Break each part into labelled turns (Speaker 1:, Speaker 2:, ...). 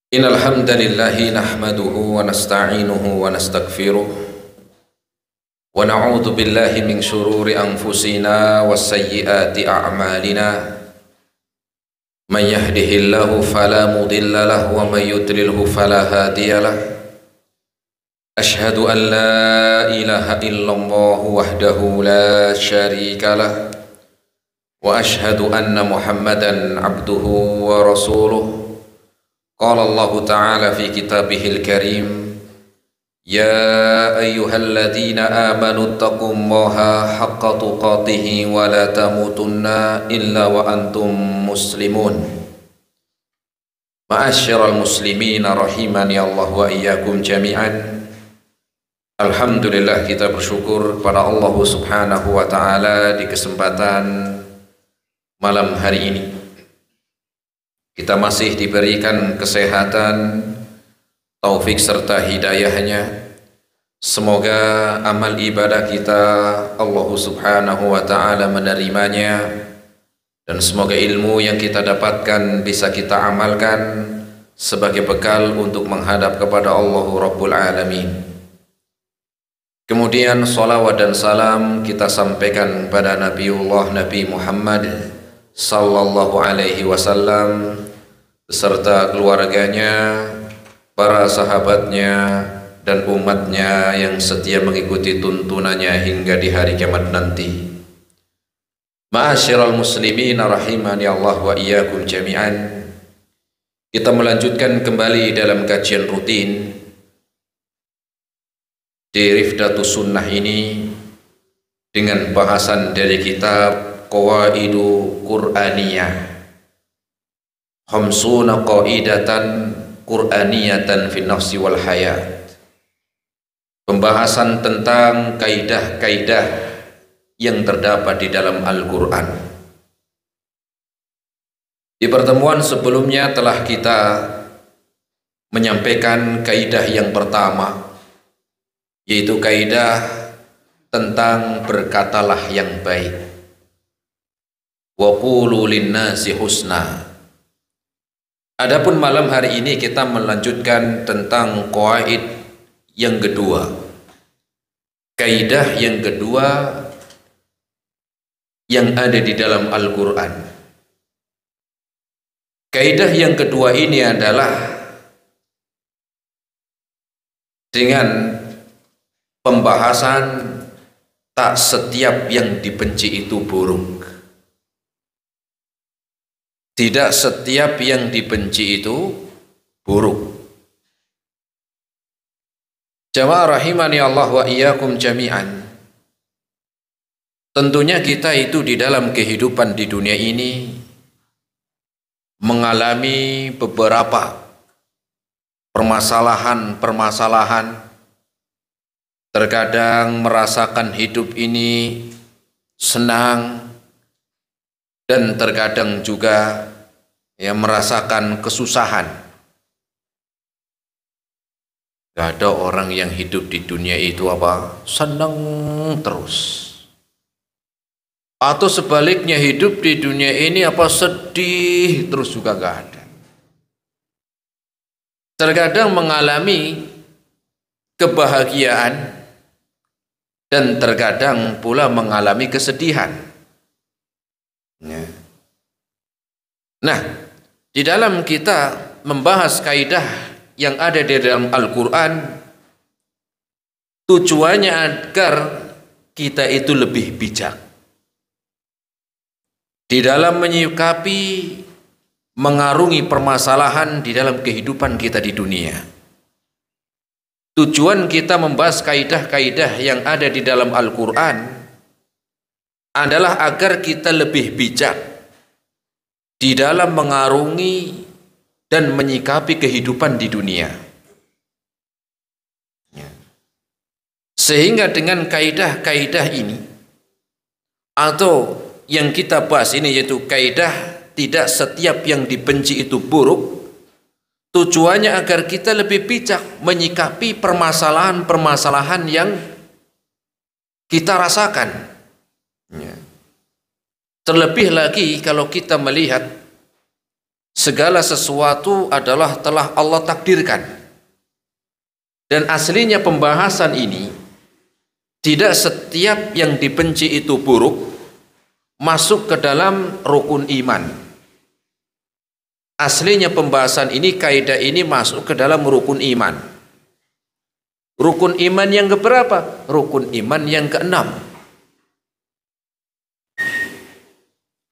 Speaker 1: Innal hamdalillahi nahmaduhu wa nasta'inuhu wa nastaghfiruh wa na'udzu billahi min shururi anfusina wa sayyiati a'malina. Man yahdihillahu fala mudilla lahu wa man yudlilhu fala hadiya lahu. Ashhadu an la ilaha illallah wahdahu la syarika lahu wa ashhadu anna Muhammadan abduhu wa rasuluh. Qala Allah Ta'ala fi kitabihil karim, Ya ayyuhalladzina amanu taqullaha haqqa tuqatihi wa la tamutunna illa wa antum muslimun. Ma'asyiral muslimin rahimani Allah wa iyyakum jami'an. Alhamdulillah, kita bersyukur pada Allah Subhanahu wa Ta'ala di kesempatan malam hari ini. Kita masih diberikan kesehatan, taufik serta hidayahnya. Semoga amal ibadah kita Allah Subhanahu wa Ta'ala menerimanya, dan semoga ilmu yang kita dapatkan bisa kita amalkan sebagai bekal untuk menghadap kepada Allah Rabbul Alamin. Kemudian salawat dan salam kita sampaikan pada Nabi Muhammad sallallahu alaihi wasallam beserta keluarganya, para sahabatnya, dan umatnya yang setia mengikuti tuntunannya hingga di hari kiamat nanti. Ma'asyiral muslimin rahimani Allah wa iyyakum jami'an. Kita melanjutkan kembali dalam kajian rutin di Rifdatus Sunnah ini dengan bahasan dari kitab Qawaidu Qur'aniyah, Khamsuna qaidatan Qur'aniyatan fi nafsi wal hayat. Pembahasan tentang kaidah-kaidah yang terdapat di dalam Al-Quran. Di pertemuan sebelumnya telah kita menyampaikan kaidah yang pertama, yaitu kaidah tentang berkatalah yang baik. Wa qulu linnasi husna. Adapun malam hari ini kita melanjutkan tentang qaid yang kedua, kaidah yang kedua yang ada di dalam Al-Quran. Kaidah yang kedua ini adalah dengan pembahasan tak setiap yang dibenci itu buruk. Tidak setiap yang dibenci itu buruk. Jamaah rahimani Allah wa iyyakum jami'an. Tentunya kita itu di dalam kehidupan di dunia ini mengalami beberapa permasalahan. Terkadang merasakan hidup ini senang, dan terkadang juga merasakan kesusahan. Gak ada orang yang hidup di dunia itu senang terus. Atau sebaliknya hidup di dunia ini sedih terus, juga gak ada. Terkadang mengalami kebahagiaan dan terkadang pula mengalami kesedihan. Nah, di dalam kita membahas kaidah yang ada di dalam Al-Quran, tujuannya agar kita itu lebih bijak di dalam menyikapi, mengarungi permasalahan di dalam kehidupan kita di dunia. Tujuan kita membahas kaidah-kaidah yang ada di dalam Al-Quran adalah agar kita lebih bijak di dalam mengarungi dan menyikapi kehidupan di dunia. Sehingga dengan kaidah-kaidah ini, atau yang kita bahas ini, yaitu kaidah tidak setiap yang dibenci itu buruk, tujuannya agar kita lebih bijak menyikapi permasalahan-permasalahan yang kita rasakan. Terlebih lagi kalau kita melihat segala sesuatu adalah telah Allah takdirkan. Dan aslinya pembahasan ini, tidak setiap yang dibenci itu buruk masuk ke dalam rukun iman. Aslinya pembahasan ini, kaidah ini masuk ke dalam rukun iman. Rukun iman yang keberapa? Rukun iman yang keenam.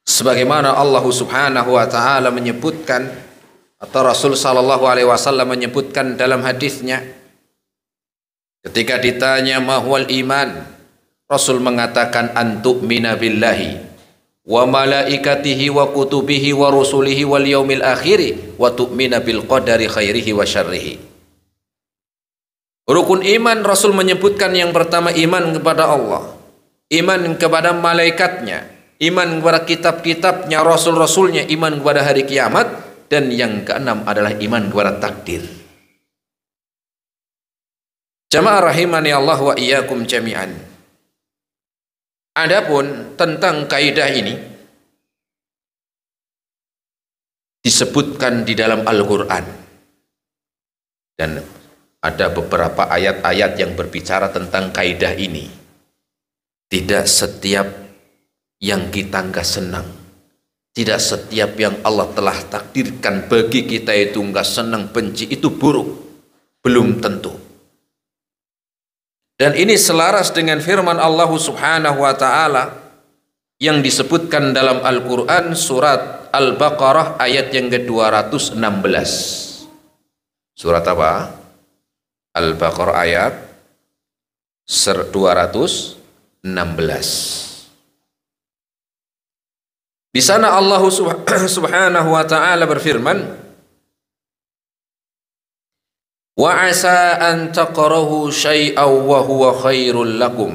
Speaker 1: Sebagaimana Allah Subhanahu wa taala menyebutkan, atau Rasul sallallahu alaihi wasallam menyebutkan dalam hadisnya, ketika ditanya mahwal iman, Rasul mengatakan antu'mina billahi wa malaikatihi wa kutubihi wa rusulihi wal yaumil akhiri wa tu'mina bil qadari khairihi wa syarrihi. Rukun iman, Rasul menyebutkan yang pertama iman kepada Allah, iman kepada malaikatnya, iman kepada kitab-kitabnya, rasul-rasulnya, iman kepada hari kiamat, dan yang keenam adalah iman kepada takdir. Jamaah rahimani Allah wa iyyakum jami'an. Adapun tentang kaidah ini disebutkan di dalam Al-Qur'an, dan ada beberapa ayat-ayat yang berbicara tentang kaidah ini. Tidak setiap yang kita nggak senang, tidak setiap yang Allah telah takdirkan bagi kita itu nggak senang, benci, itu buruk. Belum tentu. Dan ini selaras dengan firman Allah Subhanahu wa taala yang disebutkan dalam Al-Qur'an surat Al-Baqarah ayat yang ke-216. Surat apa? Al-Baqarah ayat 216. Di sana Allah Subhanahu wa taala berfirman, wa asa an taqrahu syai'aw wa huwa khairul lakum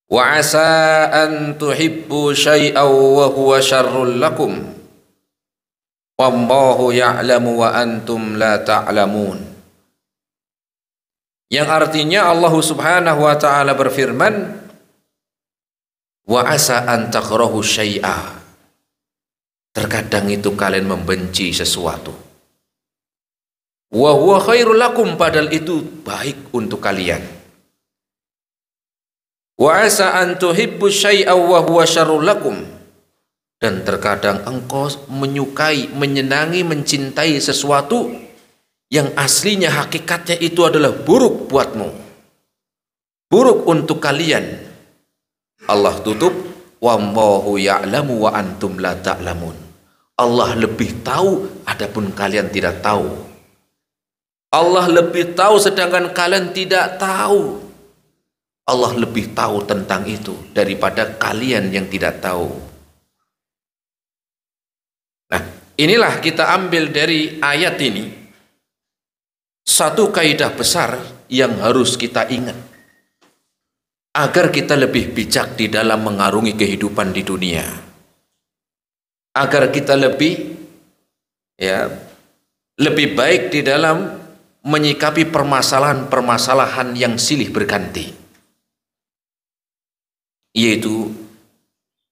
Speaker 1: wa asa an tuhibbu syai'aw wa huwa syarrul lakum wallahu ya'lamu wa antum la ta'lamun. Yang artinya Allah Subhanahu wa taala berfirman, wa asa an takrahu syai'a. Terkadang itu kalian membenci sesuatu. Wa huwa khairul lakum, padahal itu baik untuk kalian. Wa asa an tuhibbu syai'a wa huwa syarrul lakum. Dan terkadang engkau menyukai, menyenangi, mencintai sesuatu yang aslinya hakikatnya itu adalah buruk buatmu, buruk untuk kalian. Allah tutup, wallahu ya'lamu wa antum la ta'lamun. Allah lebih tahu adapun kalian tidak tahu. Allah lebih tahu sedangkan kalian tidak tahu. Allah lebih tahu tentang itu daripada kalian yang tidak tahu. Nah, inilah kita ambil dari ayat ini satu kaidah besar yang harus kita ingat agar kita lebih bijak di dalam mengarungi kehidupan di dunia, agar kita lebih baik di dalam menyikapi permasalahan-permasalahan yang silih berganti, yaitu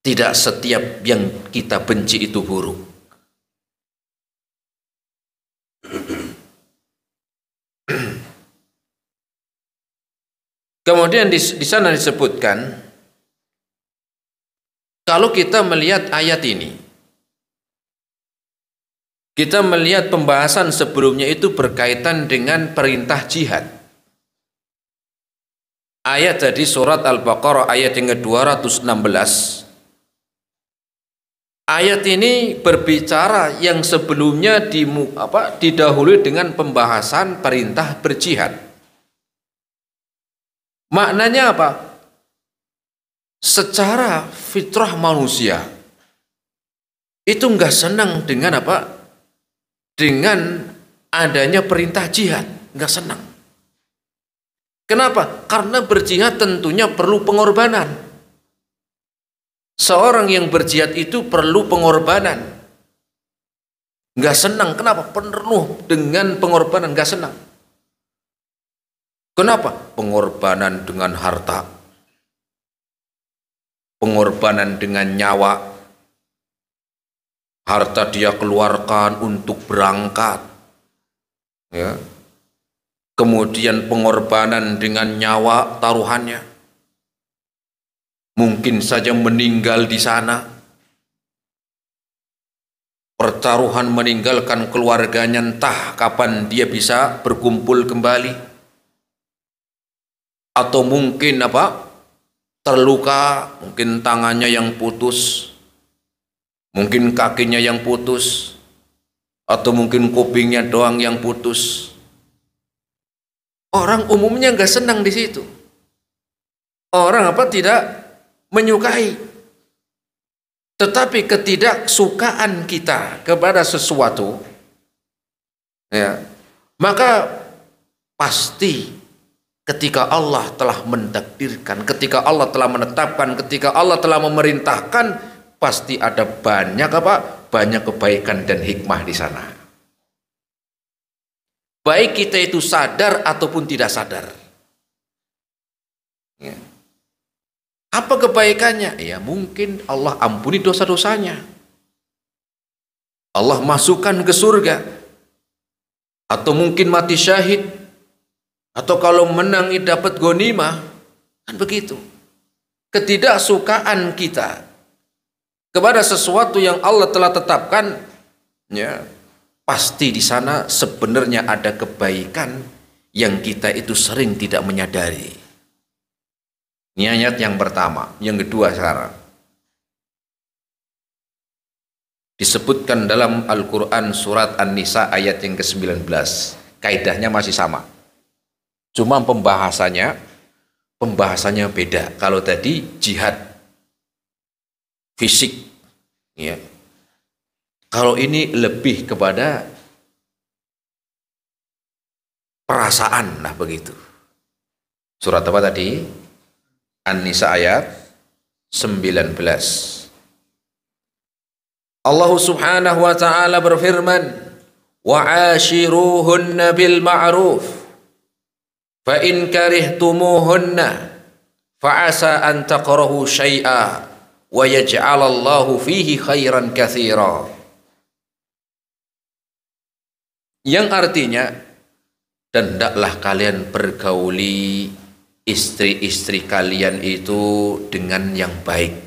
Speaker 1: tidak setiap yang kita benci itu buruk. Kemudian di sana disebutkan, kalau kita melihat ayat ini, kita melihat pembahasan sebelumnya itu berkaitan dengan perintah jihad. Ayat tadi surat Al-Baqarah ayat yang ke-216. Ayat ini berbicara yang sebelumnya didahului dengan pembahasan perintah berjihad. Maknanya apa? Secara fitrah manusia itu nggak senang dengan apa? Dengan adanya perintah jihad, nggak senang. Kenapa? Karena berjihad tentunya perlu pengorbanan. Seorang yang berjihad itu perlu pengorbanan. Nggak senang. Kenapa? Penuh dengan pengorbanan, nggak senang. Kenapa? Pengorbanan dengan harta, pengorbanan dengan nyawa, harta dia keluarkan untuk berangkat, ya. Kemudian pengorbanan dengan nyawa taruhannya, mungkin saja meninggal di sana, pertaruhan meninggalkan keluarganya, entah kapan dia bisa berkumpul kembali, atau mungkin terluka, mungkin tangannya yang putus, mungkin kakinya yang putus, atau mungkin kupingnya doang yang putus. Orang umumnya nggak senang di situ. Orang tidak menyukai. Tetapi ketidaksukaan kita kepada sesuatu, ya, maka pasti ketika Allah telah mentakdirkan, ketika Allah telah menetapkan, ketika Allah telah memerintahkan, pasti ada banyak kebaikan dan hikmah di sana. Baik kita itu sadar ataupun tidak sadar. Ya. Apa kebaikannya? Ya mungkin Allah ampuni dosa-dosanya, Allah masukkan ke surga, atau mungkin mati syahid, atau kalau menang dapat ghanimah, kan begitu. Ketidaksukaan kita kepada sesuatu yang Allah telah tetapkan, ya, pasti di sana sebenarnya ada kebaikan yang kita itu sering tidak menyadari. Ini ayat yang pertama. Yang kedua sekarang, disebutkan dalam Al-Quran surat An-Nisa ayat yang ke-19. Kaidahnya masih sama, cuma pembahasannya beda. Kalau tadi jihad fisik, ya, kalau ini lebih kepada perasaan, nah begitu. Surat apa tadi? An-Nisa ayat 19. Allah Subhanahu wa ta'ala berfirman, wa'ashiruhunna bil ma'ruf fa in karihtumuhunna fa'asa an taqrahu syai'a wa yaj'alallahu fihi khairan katsira. Yang artinya, dan hendaklah kalian pergauli istri-istri kalian itu dengan yang baik.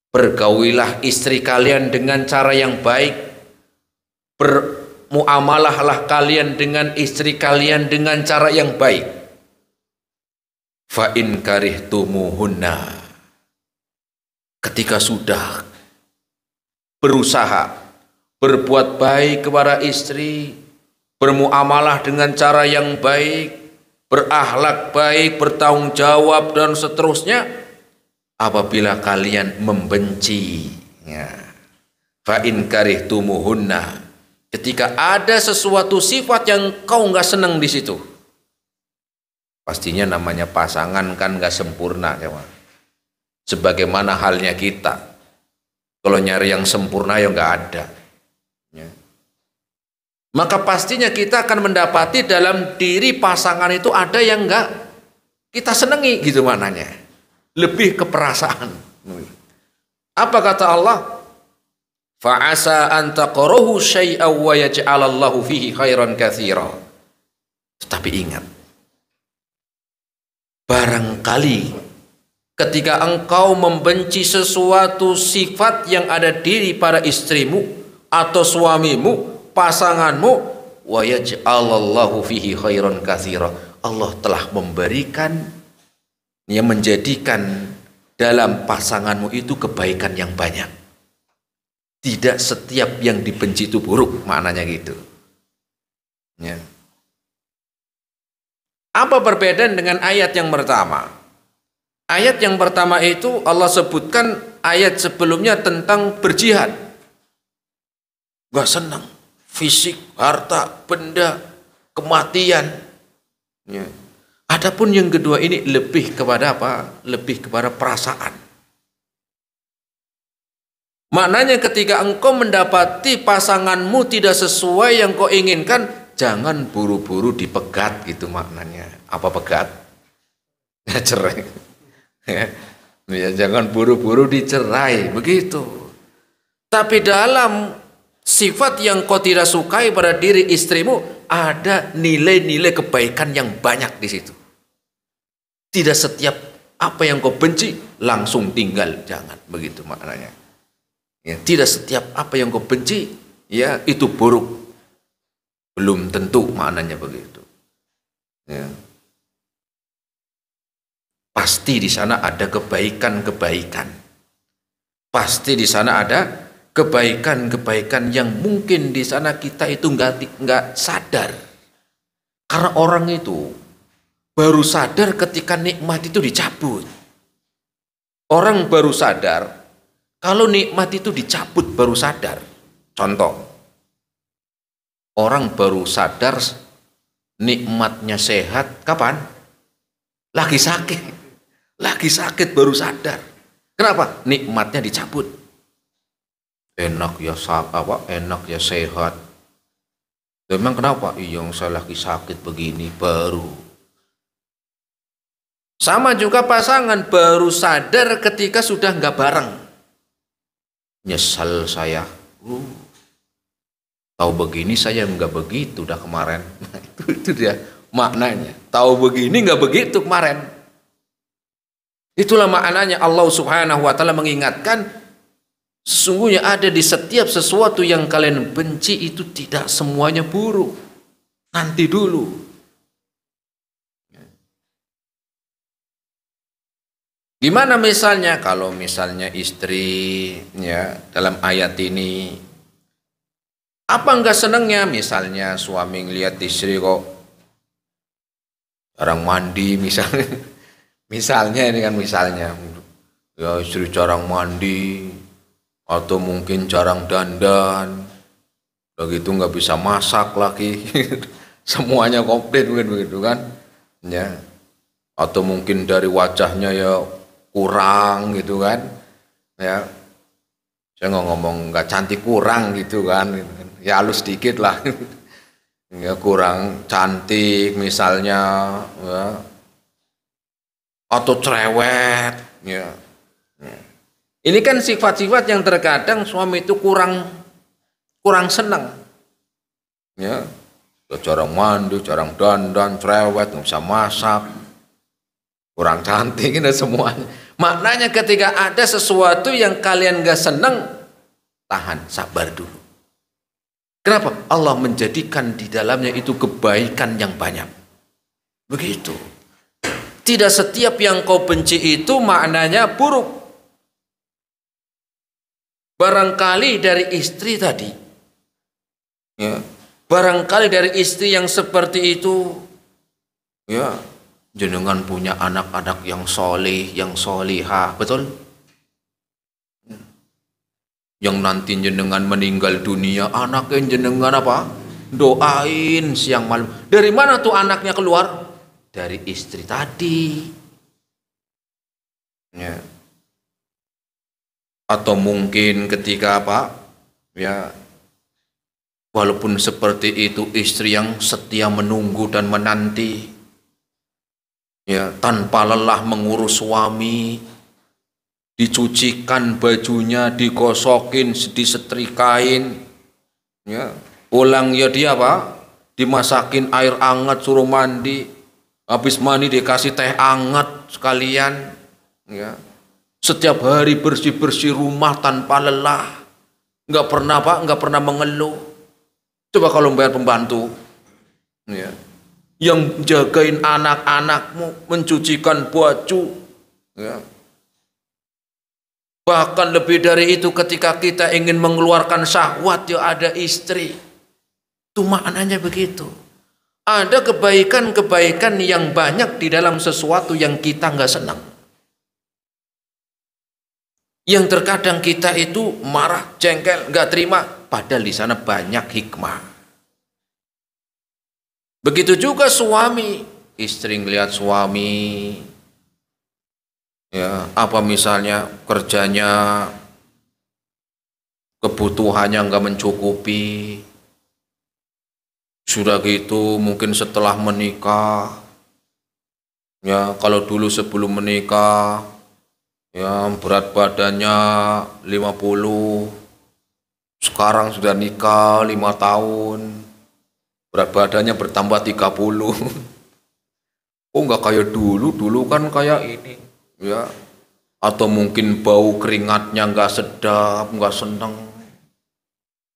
Speaker 1: Pergaulilah istri kalian dengan cara yang baik. Bermuamalahlah kalian dengan istri kalian dengan cara yang baik. Fa in karihtumuhunna, ketika sudah berusaha berbuat baik kepada istri, bermuamalah dengan cara yang baik, berakhlak baik, bertanggung jawab dan seterusnya, apabila kalian membenci, ya, fa in karihtumuhunna, ketika ada sesuatu sifat yang kau nggak senang di situ, pastinya namanya pasangan kan nggak sempurna, ya, sebagaimana halnya kita, kalau nyari yang sempurna ya nggak ada, ya. Maka pastinya kita akan mendapati dalam diri pasangan itu ada yang enggak kita senangi, gitu maknanya. Lebih ke perasaan. Apa kata Allah? Fa'asa an taqrahu syai'an wa yaj'alallahu fihi khairan katsira. Tetapi ingat, barangkali ketika engkau membenci sesuatu sifat yang ada diri pada istrimu atau suamimu, pasanganmu, wa yaj'alallahu fihi khairan katsira, Allah telah memberikan, yang menjadikan dalam pasanganmu itu kebaikan yang banyak. Tidak setiap yang dibenci itu buruk, maknanya gitu, ya. Apa perbedaan dengan ayat yang pertama? Ayat yang pertama itu Allah sebutkan ayat sebelumnya tentang berjihad, gak senang, fisik, harta, benda, kematian, ya. Adapun yang kedua ini lebih kepada apa? Lebih kepada perasaan. Maknanya ketika engkau mendapati pasanganmu tidak sesuai yang kau inginkan, jangan buru-buru dipegat, gitu maknanya. Apa pegat? Ya, cerai. Ya, jangan buru-buru dicerai, begitu. Tapi dalam sifat yang kau tidak sukai pada diri istrimu, ada nilai-nilai kebaikan yang banyak di situ. Tidak setiap apa yang kau benci langsung tinggal, jangan begitu maknanya. Ya, tidak setiap apa yang kau benci ya itu buruk, belum tentu maknanya begitu. Ya. Pasti di sana ada kebaikan-kebaikan. Pasti di sana ada kebaikan-kebaikan yang mungkin di sana kita itu nggak sadar. Karena orang itu baru sadar ketika nikmat itu dicabut. Orang baru sadar kalau nikmat itu dicabut baru sadar. Contoh, orang baru sadar nikmatnya sehat kapan? Lagi sakit. Lagi sakit baru sadar. Kenapa? Nikmatnya dicabut. Enak ya enak ya sehat. Memang kenapa? Iya, saya lagi sakit begini baru. Sama juga pasangan baru sadar ketika sudah nggak bareng. Nyesal saya. Tahu begini saya nggak begitu dah kemarin. Itu dia maknanya. Tahu begini nggak begitu kemarin. Itulah maknanya Allah Subhanahu wa taala mengingatkan, sesungguhnya ada di setiap sesuatu yang kalian benci itu tidak semuanya buruk. Nanti dulu. Gimana misalnya kalau misalnya istri ya dalam ayat ini apa enggak senangnya misalnya suami ngelihat istri kok jarang mandi misalnya. Misalnya ini kan misalnya ya istri jarang mandi atau mungkin jarang dandan, udah gitu nggak bisa masak lagi, semuanya komplit begitu kan, ya atau mungkin dari wajahnya ya kurang gitu kan, ya saya nggak ngomong nggak cantik kurang gitu kan, ya halus dikit lah, ya kurang cantik misalnya, ya. Atau cerewet, ya. Ini kan sifat-sifat yang terkadang suami itu kurang senang, ya. Jarang mandi, jarang dandan, cerewet, nggak bisa masak, kurang cantik, ini semuanya. Maknanya ketika ada sesuatu yang kalian nggak senang, tahan, sabar dulu. Kenapa? Allah menjadikan di dalamnya itu kebaikan yang banyak. Begitu. Tidak setiap yang kau benci itu maknanya buruk. Barangkali dari istri tadi, ya, barangkali dari istri yang seperti itu, ya, jenengan punya anak-anak yang soleh, yang solihah, betul? Yang nanti jenengan meninggal dunia, anaknya jenengan apa? Doain siang malam. Dari mana tuh anaknya keluar? Dari istri tadi, ya. Atau mungkin ketika apa, ya, walaupun seperti itu istri yang setia menunggu dan menanti, ya, tanpa lelah mengurus suami, dicucikan bajunya, digosokin, disetrikain, ya, pulang ya dia apa, dimasakin air hangat suruh mandi. Habis mandi dikasih teh hangat sekalian, ya. Setiap hari bersih-bersih rumah tanpa lelah, nggak pernah Pak, nggak pernah mengeluh. Coba kalau bayar pembantu, ya, yang jagain anak-anakmu, mencucikan baju, ya. Bahkan lebih dari itu ketika kita ingin mengeluarkan syahwat, ya ada istri. Itu maknanya begitu. Ada kebaikan-kebaikan yang banyak di dalam sesuatu yang kita nggak senang. Yang terkadang kita itu marah, jengkel, nggak terima, padahal di sana banyak hikmah. Begitu juga suami, istri ngelihat suami, ya apa misalnya kerjanya, kebutuhannya nggak mencukupi. Sudah gitu mungkin setelah menikah, ya kalau dulu sebelum menikah, ya berat badannya 50, Sekarang sudah nikah 5 tahun, berat badannya bertambah 30. Oh nggak kayak dulu, dulu kan kayak ini, ya. Atau mungkin bau keringatnya nggak sedap, nggak seneng,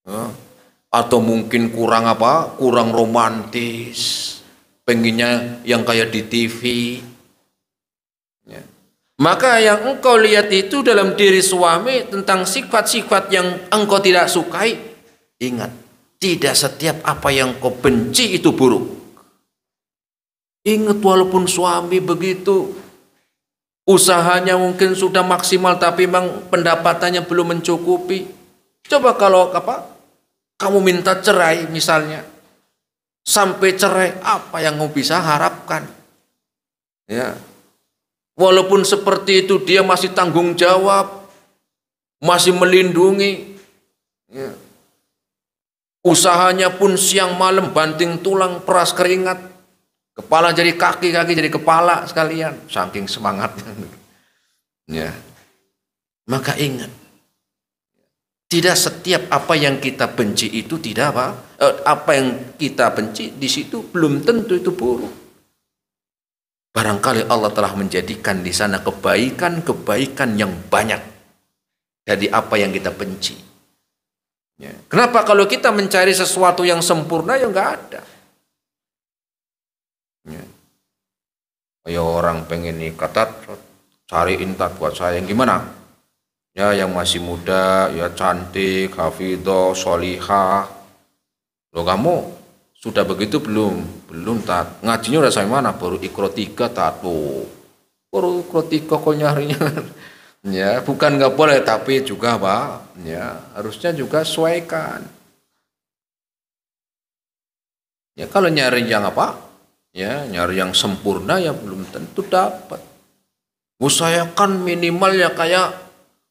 Speaker 1: ya. Atau mungkin kurang apa? Kurang romantis, pengennya yang kayak di TV. Ya. Maka yang engkau lihat itu dalam diri suami tentang sifat-sifat yang engkau tidak sukai, ingat, tidak setiap apa yang kau benci itu buruk. Ingat, walaupun suami begitu, usahanya mungkin sudah maksimal tapi memang pendapatannya belum mencukupi. Coba kalau kamu minta cerai misalnya, sampai cerai, apa yang kamu bisa harapkan? Ya. Walaupun seperti itu dia masih tanggung jawab, masih melindungi. Ya. Usahanya pun siang malam banting tulang, peras keringat. Kepala jadi kaki, kaki jadi kepala sekalian, saking semangatnya. Ya. Maka ingat, tidak setiap apa yang kita benci itu tidak apa yang kita benci di situ belum tentu itu buruk. Barangkali Allah telah menjadikan di sana kebaikan-kebaikan yang banyak dari apa yang kita benci. Ya. Kenapa kalau kita mencari sesuatu yang sempurna ya nggak ada? Ya. Kayak orang pengen nikah, cariin buat saya yang gimana? Ya yang masih muda, ya cantik, hafidhah, sholihah. Loh kamu sudah begitu belum? Belum tat. Ngajinya udah sampai mana? Baru Iqra 3 tat. Loh. Baru Iqra 3 kok nyarinya. Ya, bukan nggak boleh tapi juga Pak, ya harusnya juga sesuaikan. Ya kalau nyari yang apa? Ya, nyari yang sempurna ya belum tentu dapat. Usahakan minimal ya kayak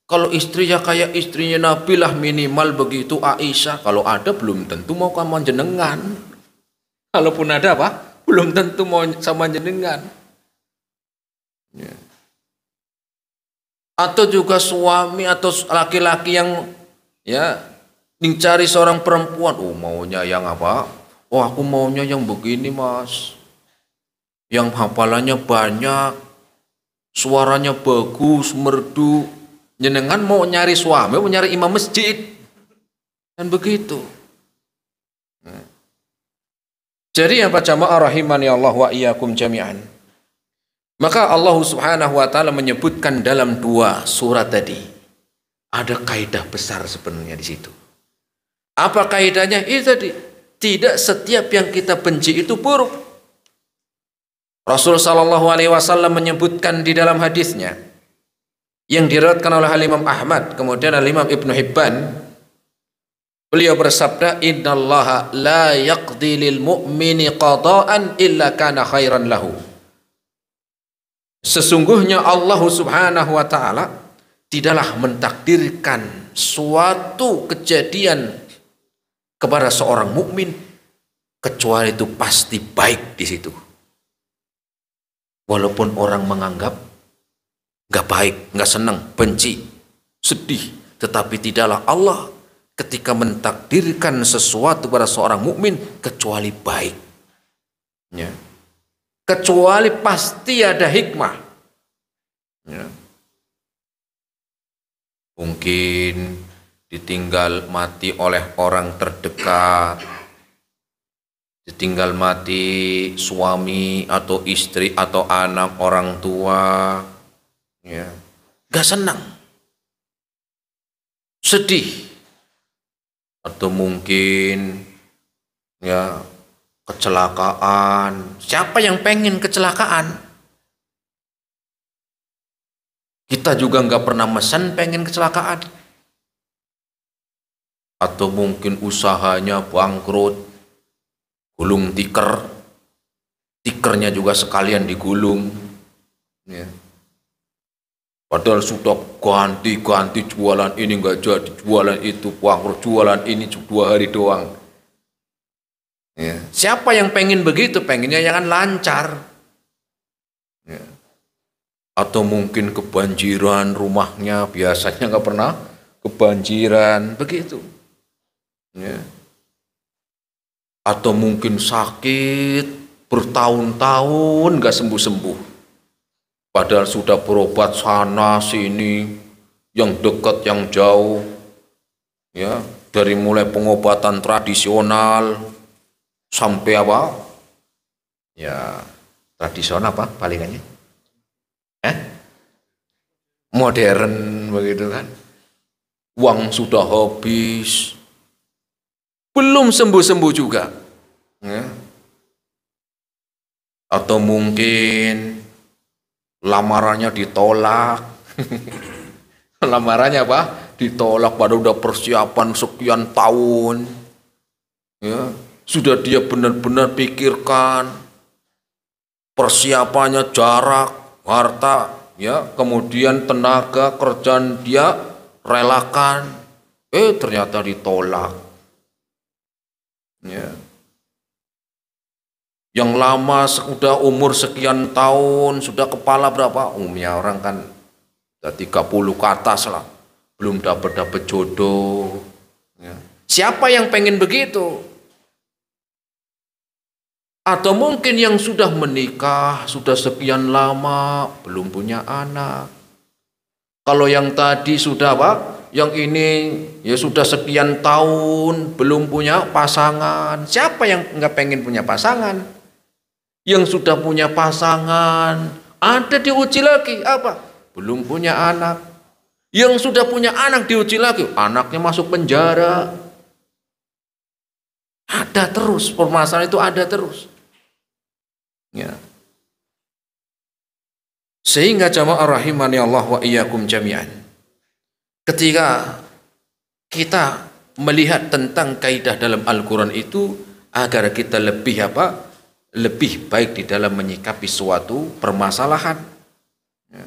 Speaker 1: kalau istrinya kayak istrinya Nabi lah, minimal begitu Aisyah. Kalau ada belum tentu mau sama jenengan. Kalaupun ada apa? Belum tentu mau sama jenengan. Ya. Atau juga suami atau laki-laki yang ya mencari seorang perempuan, oh maunya yang apa? Oh aku maunya yang begini mas, yang hafalannya banyak, suaranya bagus, merdu. Jenengan mau nyari suami, mau nyari imam masjid, dan begitu. Jadi apa jamaah rahimani Allah wa iyyakum jami'an. Maka Allah Subhanahu wa taala menyebutkan dalam 2 surat tadi ada kaidah besar sebenarnya di situ. Apa kaidahnya? Itu tadi, tidak setiap yang kita benci itu buruk. Rasul sallallahu alaihi wasallam menyebutkan di dalam hadisnya yang diriwayatkan oleh Imam Ahmad, kemudian Imam Ibnu Hibban, beliau bersabda, innallaha la yaqdi lil mu'mini qada'an illa kana khairan lahu. Sesungguhnya Allah Subhanahu wa taala tidaklah mentakdirkan suatu kejadian kepada seorang mukmin kecuali itu pasti baik di situ. Walaupun orang menganggap nggak baik, nggak senang, benci, sedih, tetapi tidaklah Allah ketika mentakdirkan sesuatu pada seorang mukmin kecuali baik. Ya. Kecuali pasti ada hikmah. Ya. Mungkin ditinggal mati oleh orang terdekat, ditinggal mati suami atau istri atau anak orang tua, ya, gak senang, sedih, atau mungkin ya kecelakaan. Siapa yang pengen kecelakaan? Kita juga nggak pernah mesen pengen kecelakaan. Atau mungkin usahanya bangkrut, gulung tikar, tikernya juga sekalian digulung. Ya. Padahal sudah ganti-ganti jualan ini nggak jadi, jualan itu bangkrut, jualan ini 2 hari doang. Ya. Siapa yang pengen begitu? Pengennya jangan lancar. Ya. Atau mungkin kebanjiran rumahnya, biasanya nggak pernah kebanjiran, begitu. Ya. Atau mungkin sakit bertahun-tahun nggak sembuh-sembuh. Padahal sudah berobat sana sini, yang dekat, yang jauh. Ya, dari mulai pengobatan tradisional sampai apa? Ya, tradisional apa palingannya? Modern begitu kan. Uang sudah habis, belum sembuh-sembuh juga. Ya. Atau mungkin lamarannya ditolak. Lamarannya apa? Ditolak padahal udah persiapan sekian tahun. Ya, sudah dia benar-benar pikirkan persiapannya, jarak, harta, ya, kemudian tenaga kerjaan dia relakan, ternyata ditolak. Ya. Yang lama sudah umur sekian tahun, sudah kepala berapa? Umumnya orang kan 30 ke atas lah, belum dapat jodoh. Ya. Siapa yang pengen begitu? Atau mungkin yang sudah menikah, sudah sekian lama, belum punya anak. Kalau yang tadi sudah apa? Yang ini ya sudah sekian tahun, belum punya pasangan. Siapa yang nggak pengen punya pasangan? Yang sudah punya pasangan, ada diuji lagi, apa? Belum punya anak. Yang sudah punya anak diuji lagi, anaknya masuk penjara. Ada terus, permasalahan itu ada terus. Ya. Sehingga jamaah rahimani Allah wa iyyakum jami'an, ketika kita melihat tentang kaidah dalam Al-Quran itu, agar kita lebih apa? Lebih baik di dalam menyikapi suatu permasalahan. Ya.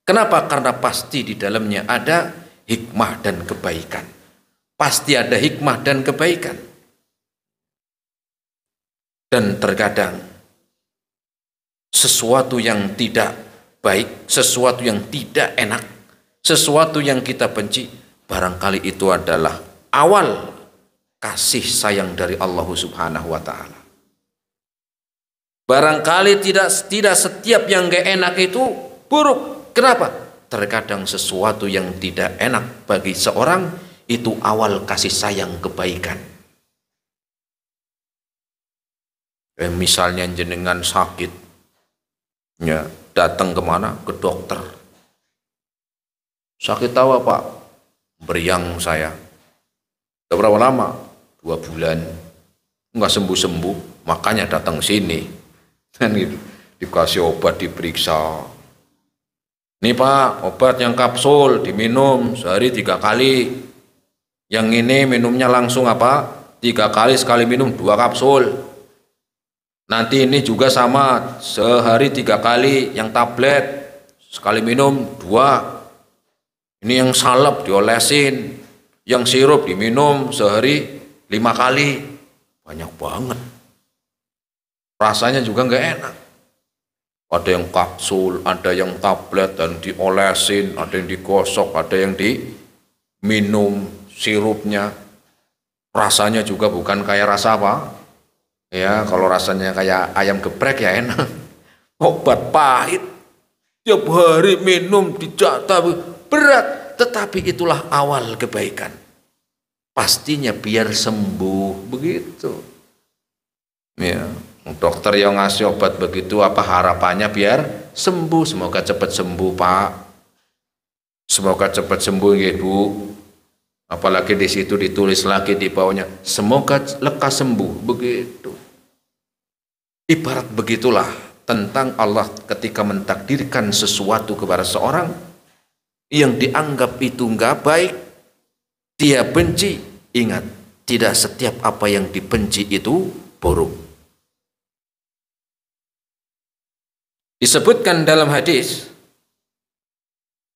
Speaker 1: Kenapa? Karena pasti di dalamnya ada hikmah dan kebaikan. Pasti ada hikmah dan kebaikan. Dan terkadang sesuatu yang tidak baik, sesuatu yang tidak enak, sesuatu yang kita benci, barangkali itu adalah awal kasih sayang dari Allah Subhanahu wa Ta'ala. Barangkali tidak setiap yang gak enak itu buruk. Kenapa? Terkadang sesuatu yang tidak enak bagi seorang itu awal kasih sayang kebaikan. Misalnya jenengan sakit, ya, datang kemana? Ke dokter. Sakit tahu Pak? Beriang saya. Gak berapa lama? 2 bulan. Nggak sembuh-sembuh, makanya datang sini. Kan gitu. Dikasih obat, diperiksa. Ini Pak, obat yang kapsul diminum sehari 3 kali. Yang ini minumnya langsung apa? 3 kali, sekali minum 2 kapsul. Nanti ini juga sama, sehari 3 kali, yang tablet sekali minum 2. Ini yang salep diolesin, yang sirup diminum sehari 5 kali. Banyak banget. Rasanya juga nggak enak. Ada yang kapsul, ada yang tablet dan diolesin, ada yang digosok, ada yang diminum sirupnya. Rasanya juga bukan kayak rasa apa? Ya, kalau rasanya kayak ayam geprek ya enak. Obat pahit, tiap hari minum dijatah berat, tetapi itulah awal kebaikan. Pastinya biar sembuh begitu. Ya, dokter yang ngasih obat begitu apa harapannya biar sembuh, semoga cepat sembuh Pak. Semoga cepat sembuh ya Bu. Apalagi di situ ditulis lagi di bawahnya, semoga lekas sembuh begitu. Ibarat begitulah tentang Allah ketika mentakdirkan sesuatu kepada seorang yang dianggap itu enggak baik, dia benci. Ingat, tidak setiap apa yang dibenci itu buruk. Disebutkan dalam hadis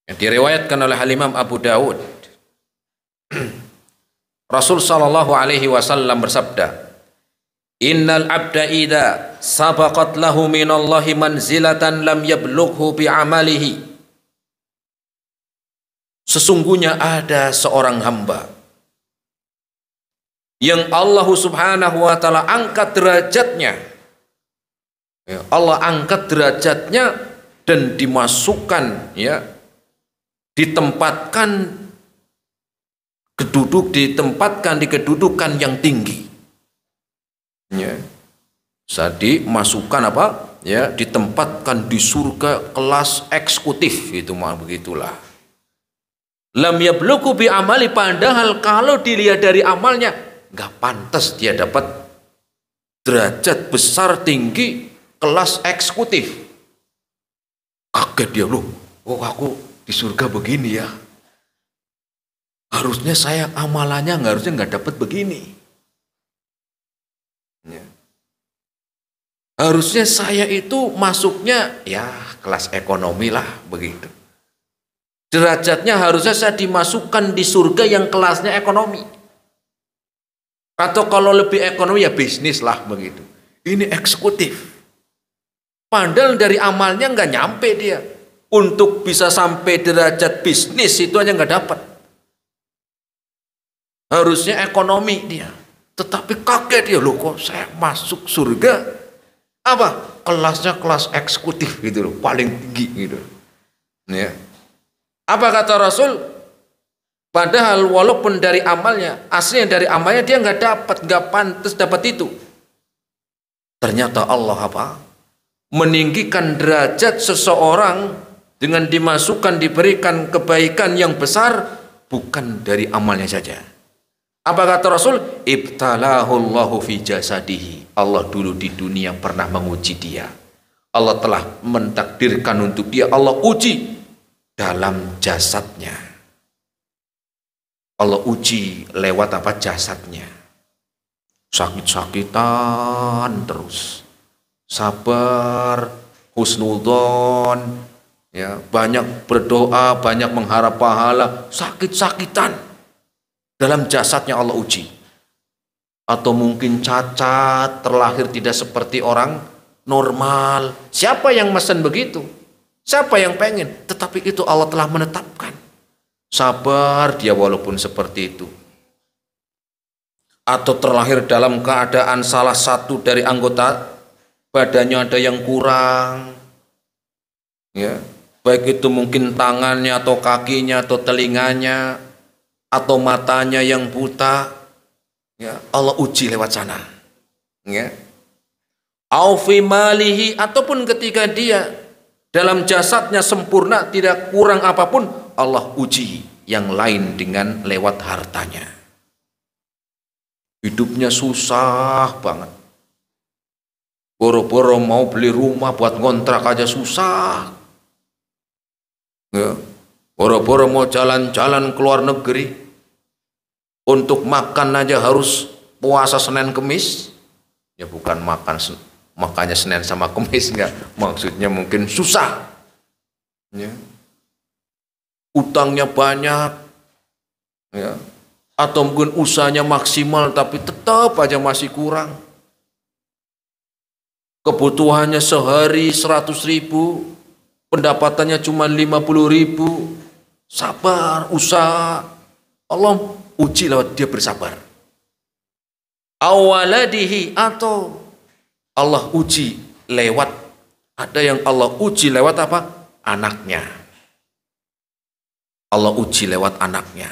Speaker 1: yang diriwayatkan oleh Imam Abu Dawud, Rasul sallallahu alaihi wasallam bersabda, "Innal abda idza sabaqat lahu minallahi manzilatan lam yablughu bi'amalihi." Sesungguhnya ada seorang hamba yang Allah Subhanahu wa taala angkat derajatnya. Ya, Allah angkat derajatnya dan dimasukkan, ya, ditempatkan di kedudukan yang tinggi. Ya. Jadi masukkan apa? Ya, ditempatkan di surga kelas eksekutif, itu mah begitulah. Lam yablughu bi amali, padahal kalau dilihat dari amalnya nggak pantas dia dapat derajat besar tinggi kelas eksekutif. Kaget dia, loh, oh aku di surga begini ya. Harusnya saya amalannya nggak dapat begini. Ya. Harusnya saya itu masuknya ya kelas ekonomi lah begitu. Derajatnya harusnya saya dimasukkan di surga yang kelasnya ekonomi. Atau kalau lebih ekonomi ya bisnis lah begitu. Ini eksekutif. Padahal dari amalnya nggak nyampe dia. Untuk bisa sampai derajat bisnis itu aja nggak dapat. Harusnya ekonomi dia. Tetapi kaget dia, loh kok saya masuk surga apa? Kelasnya kelas eksekutif gitu loh, paling tinggi gitu. Ya. Apa kata Rasul? Padahal walaupun dari amalnya, aslinya dari amalnya dia nggak pantas dapat itu. Ternyata Allah apa? Meninggikan derajat seseorang dengan diberikan kebaikan yang besar bukan dari amalnya saja. Apa kata Rasul? Ibtalahullahu fi jasadihi. Allah dulu di dunia pernah menguji dia. Allah telah mentakdirkan untuk dia, Allah uji dalam jasadnya. Allah uji lewat apa? Jasadnya. Sakit-sakitan terus. Sabar, husnudzon, ya, banyak berdoa, banyak mengharap pahala, sakit-sakitan. Dalam jasadnya Allah uji. Atau mungkin cacat, terlahir tidak seperti orang normal. Siapa yang mesen begitu? Siapa yang pengen? Tetapi itu Allah telah menetapkan. Sabar dia walaupun seperti itu. Atau terlahir dalam keadaan salah satu dari anggota badannya ada yang kurang. Ya, baik itu mungkin tangannya atau kakinya atau telinganya atau matanya yang buta. Ya, Allah uji lewat sana. Ya. Au fi malihi, ataupun ketika dia dalam jasadnya sempurna, tidak kurang apapun, Allah uji yang lain dengan lewat hartanya. Hidupnya susah banget. Boro-boro mau beli rumah buat ngontrak aja susah. Ya. Boro-boro mau jalan-jalan ke luar negeri. Untuk makan aja harus puasa Senin Kemis. Ya bukan makannya Senin sama Kemis, enggak. Maksudnya mungkin susah. Ya. Utangnya banyak. Ya. Atau mungkin usahanya maksimal tapi tetap aja masih kurang. Kebutuhannya sehari 100.000, pendapatannya cuma 50.000. Sabar, usaha. Allah uji lewat dia bersabar. Awaladihi, atau Allah uji lewat, ada yang Allah uji lewat apa? Anaknya. Allah uji lewat anaknya.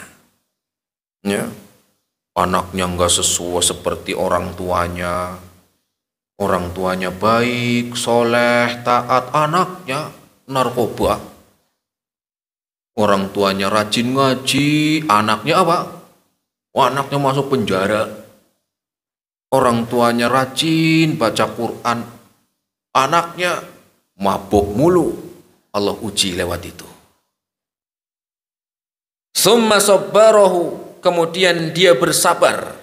Speaker 1: Ya. Anaknya enggak sesuai seperti orang tuanya. Orang tuanya baik, soleh, taat, anaknya narkoba. Orang tuanya rajin ngaji, anaknya apa? Anaknya masuk penjara. Orang tuanya rajin baca Quran, anaknya mabuk mulu. Allah uji lewat itu. Summa sabbarahu, kemudian dia bersabar.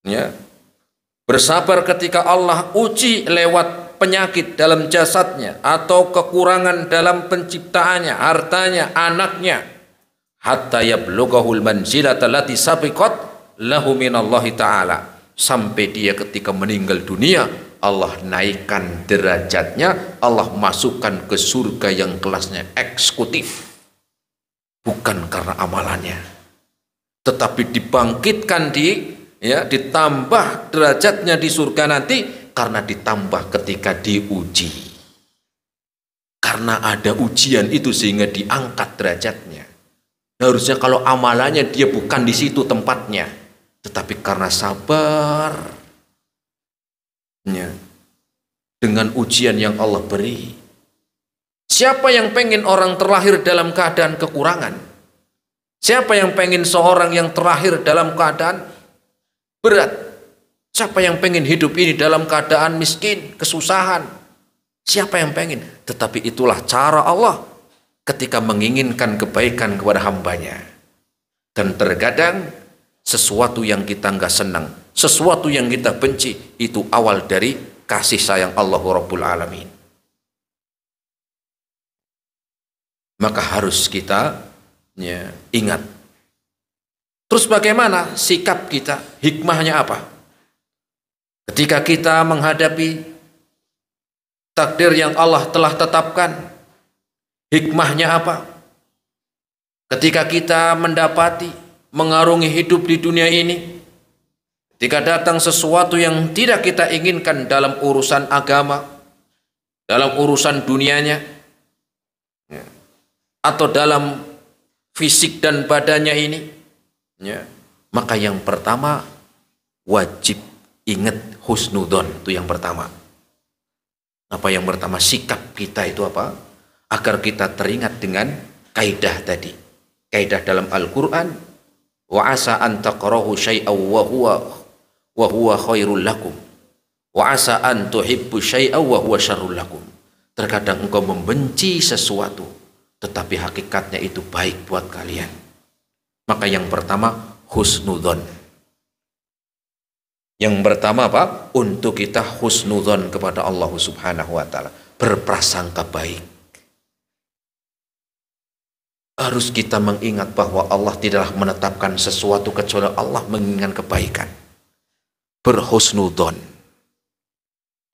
Speaker 1: Ya. Bersabar ketika Allah uji lewat penyakit dalam jasadnya atau kekurangan dalam penciptaannya, hartanya, anaknya, hatta yablughul manzilata allati sabiqat lahu minallahi ta'ala, sampai dia ketika meninggal dunia Allah naikkan derajatnya, Allah masukkan ke surga yang kelasnya eksekutif, bukan karena amalannya, tetapi dibangkitkan Ya, ditambah derajatnya di surga nanti karena ditambah ketika diuji. Karena ada ujian itu sehingga diangkat derajatnya. Harusnya kalau amalannya dia bukan di situ tempatnya, tetapi karena sabar ya, dengan ujian yang Allah beri. Siapa yang pengen orang terlahir dalam keadaan kekurangan? Siapa yang pengen seorang yang terlahir dalam keadaan berat? Siapa yang pengen hidup ini dalam keadaan miskin, kesusahan? Siapa yang pengen? Tetapi itulah cara Allah ketika menginginkan kebaikan kepada hambanya. Dan terkadang sesuatu yang kita nggak senang, sesuatu yang kita benci, itu awal dari kasih sayang Allah Rabbul Alamin. Maka harus kita ya, ingat. Terus bagaimana sikap kita? Hikmahnya apa? Ketika kita menghadapi takdir yang Allah telah tetapkan, hikmahnya apa? Ketika kita mendapati, mengarungi hidup di dunia ini, ketika datang sesuatu yang tidak kita inginkan dalam urusan agama, dalam urusan dunianya, atau dalam fisik dan badannya ini, ya, maka yang pertama wajib ingat husnudzon. Itu yang pertama. Apa yang pertama? Sikap kita itu apa? Agar kita teringat dengan kaidah tadi. Kaidah dalam Al-Quran, wa asa an taqrahu syai'aw wa huwa khairul lakum, wa asa an tuhibbu syai'aw wa huwa syarrul lakum. Terkadang engkau membenci sesuatu, tetapi hakikatnya itu baik buat kalian. Maka yang pertama husnudzon. Yang pertama apa? Untuk kita husnudzon kepada Allah Subhanahu wa taala, berprasangka baik. Harus kita mengingat bahwa Allah tidaklah menetapkan sesuatu kecuali Allah menginginkan kebaikan. Berhusnudzon.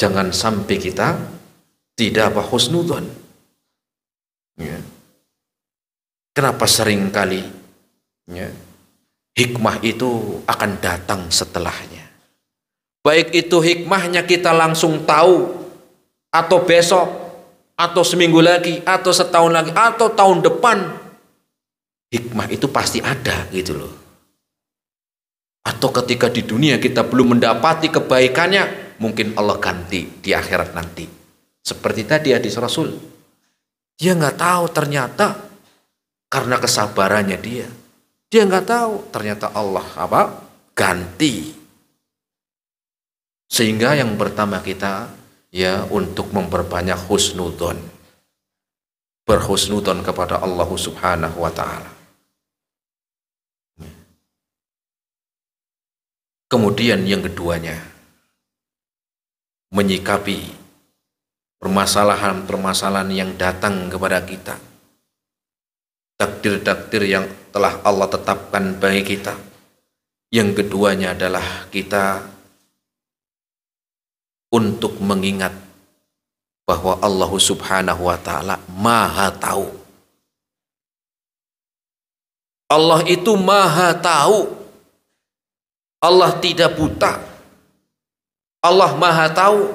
Speaker 1: Jangan sampai kita tidak husnudzon. Ya. Kenapa sering kali ya, hikmah itu akan datang setelahnya. Baik itu hikmahnya kita langsung tahu, atau besok, atau seminggu lagi, atau setahun lagi, atau tahun depan. Hikmah itu pasti ada gitu loh. Atau ketika di dunia kita belum mendapati kebaikannya, mungkin Allah ganti di akhirat nanti. Seperti tadi hadis Rasul. Dia nggak tahu ternyata karena kesabarannya dia nggak tahu ternyata Allah apa ganti. Sehingga yang pertama kita ya untuk memperbanyak husnudzon, berhusnudzon kepada Allah Subhanahu wa taala. Kemudian yang keduanya, menyikapi permasalahan-permasalahan yang datang kepada kita, takdir-takdir yang telah Allah tetapkan bagi kita. Yang keduanya adalah kita untuk mengingat bahwa Allah Subhanahu wa taala Maha tahu. Allah itu Maha tahu. Allah tidak buta. Allah Maha tahu.